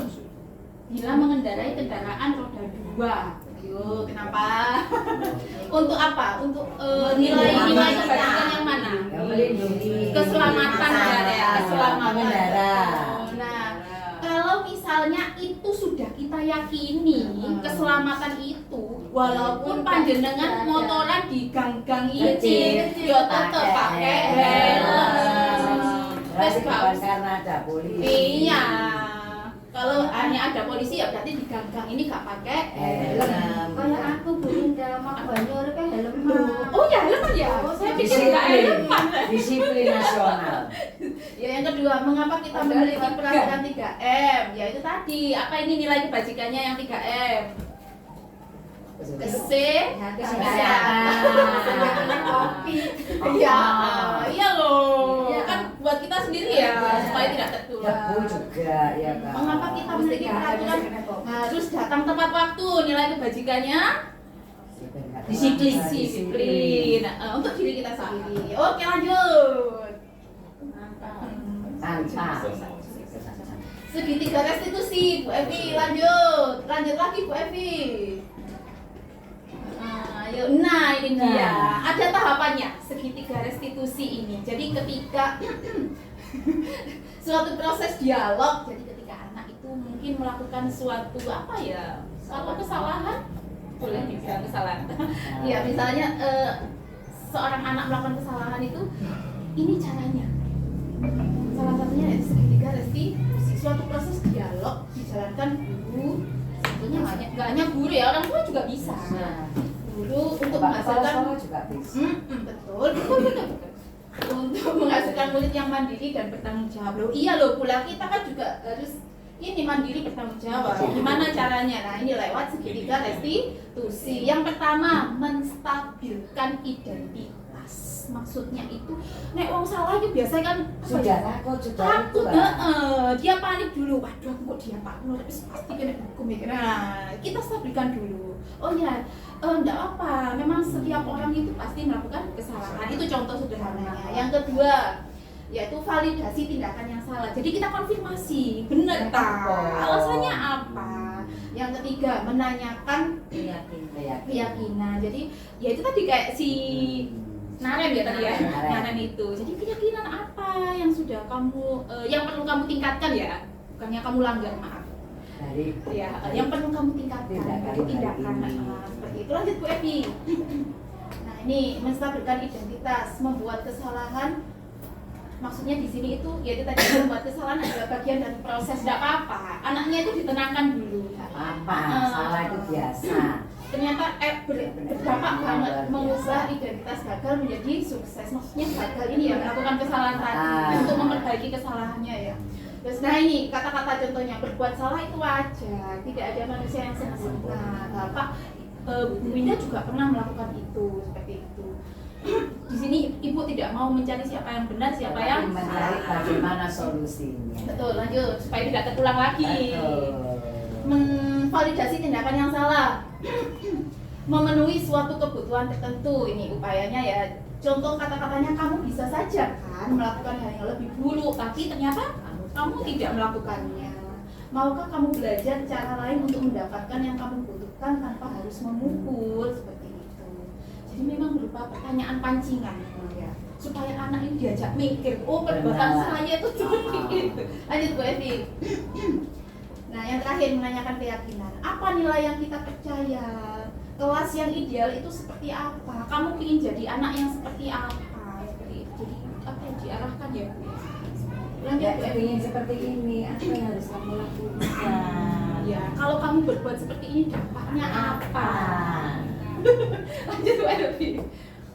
Speaker 1: bila mengendarai kendaraan roda 2? Yuk, kenapa? Untuk apa? Untuk nilai-nilai kebajikan yang mana?
Speaker 4: Yang melindungi
Speaker 1: Keselamatan ya, keselamatan.
Speaker 4: pengendara.
Speaker 1: Nah, kalau misalnya itu sudah kita yakini keselamatan itu, walaupun panjenengan motoran di gang-gang ini, yo tetap pakai helm.
Speaker 4: Berarti bukan karena ada polisi.
Speaker 1: Iya. Kalau hanya ada polisi ya berarti di gang-gang ini gak pakai helm.
Speaker 2: Kayak aku Burinda mak banyu kan helm.
Speaker 1: Oh ya helm ya. Saya pikir gak helman.
Speaker 4: Disiplin nasional.
Speaker 1: Ya yang kedua, mengapa kita memiliki peraturan 3M? Ya itu tadi, apa ini nilai kebajikannya yang 3M? Kesehatan, kopi. Iya, iya loh. Kan buat kita sendiri ya, supaya tidak tertular.
Speaker 4: Debu juga ya kan.
Speaker 1: Mengapa kita memiliki peraturan harus datang tepat waktu? Nilai kebajikannya disiplin. Untuk diri kita sendiri. Oke lanjut.
Speaker 4: Tanpa.
Speaker 1: Segitiga restitusi, Bu Evi, lanjut lagi Bu Evi. Nah ini dia, ada tahapannya segitiga restitusi ini. Jadi ketika suatu proses dialog, jadi ketika anak itu mungkin melakukan suatu kesalahan, boleh dibilang kesalahan. Ya misalnya seorang anak melakukan kesalahan itu, ini caranya. Salah satunya yaitu segitiga restitusi. Suatu proses dialog dijalankan guru, tentunya nggak hanya guru ya, orang tua juga bisa. Guru untuk menghasilkan
Speaker 4: juga bisa.
Speaker 1: betul. Untuk menghasilkan murid yang mandiri dan bertanggung jawab. Loh, iya loh, pula kita kan juga harus ini mandiri bertanggung jawab. Gimana caranya? Nah, ini lewat segitiga restitusi. Yang pertama, menstabilkan identitas. Maksudnya itu, nek wong salah itu biasanya kan
Speaker 4: Sudah
Speaker 1: takut, dia panik dulu. Waduh, aku kok dia takut, pasti kena hukum ya. Nah, kita stabilkan dulu. Oh ya, enggak apa, memang setiap orang itu pasti melakukan kesalahan. Itu contoh sederhananya. Yang kedua, yaitu validasi tindakan yang salah. Jadi kita konfirmasi, benar tak? Alasannya apa? Yang ketiga, menanyakan keyakinan. Jadi, ya itu tadi kayak si Naren ya tadi ya, Naren itu. Jadi keyakinan apa yang sudah kamu, yang perlu kamu tingkatkan ya? Bukannya kamu langgar, maaf. Ya, yang perlu kamu tingkatkan dari tindakan seperti itu. Lanjut Bu Evi. Nah ini menstabilkan identitas, membuat kesalahan. Maksudnya di sini itu yaitu tadi membuat kesalahan adalah bagian dari proses. Tidak apa-apa, anaknya itu ditenangkan dulu.
Speaker 4: Apa? Salah itu biasa.
Speaker 1: Ternyata berdampak banget mengubah identitas gagal menjadi sukses. Maksudnya gagal ini ya melakukan kesalahan tadi untuk memperbaiki kesalahannya ya. Terus nah ini kata-kata contohnya, berbuat salah itu wajar, tidak ada manusia yang sempurna. Bapak Bu Winda juga pernah melakukan itu seperti itu. Di sini ibu tidak mau mencari siapa yang benar, siapa yang
Speaker 4: mencari
Speaker 1: salah.
Speaker 4: bagaimana solusinya.
Speaker 1: Betul, lanjut supaya tidak terulang lagi.
Speaker 4: Betul.
Speaker 1: Memvalidasi tindakan yang salah. memenuhi suatu kebutuhan tertentu. Ini upayanya ya. Contoh kata-katanya, kamu bisa saja kan melakukan hal yang lebih buruk, tapi ternyata kamu tidak melakukannya. Maukah kamu belajar cara lain untuk mendapatkan yang kamu butuhkan tanpa harus memukul, seperti itu. Jadi memang berupa pertanyaan pancingan ya, supaya anak ini diajak mikir, oh perbuatan saya itu seperti itu. Lanjut Bu Evi. Nah, yang terakhir menanyakan keyakinan. Apa nilai yang kita percaya? Kelas yang ideal itu seperti apa? Kamu ingin jadi anak yang seperti apa? Seperti itu. Jadi apa yang diarahkan ya Bu? Lanjut
Speaker 2: Ya,
Speaker 1: Bu Evi.
Speaker 2: ingin seperti ini, apa yang harus kamu lakukan?
Speaker 1: Ya, kalau kamu berbuat seperti ini dampaknya apa? Lanjut Bu Evi.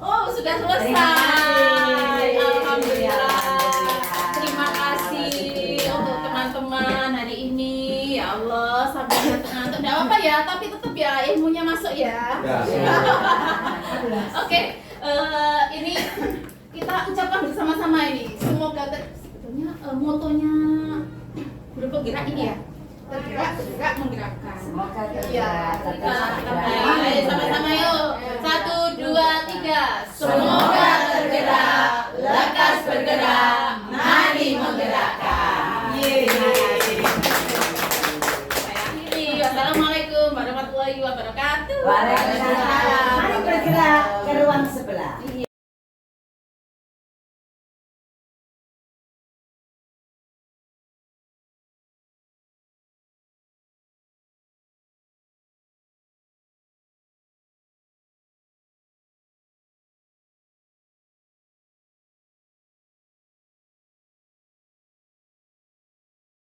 Speaker 1: Oh, sudah selesai. Alhamdulillah. Terima kasih untuk teman-teman hari ini. Ya Allah, sampai ngantuk-ngantuk. Tidak apa-apa ya, tapi tetap ya ilmunya masuk ya. Oke, ini kita ucapkan bersama-sama ini. Semoga sebetulnya motonya Guru Penggerak ini ya. Tergerak, bergerak, menggerakkan.
Speaker 2: Semoga
Speaker 1: Ya,
Speaker 2: tergerak,
Speaker 1: kita
Speaker 2: tergerak.
Speaker 1: baik. Sama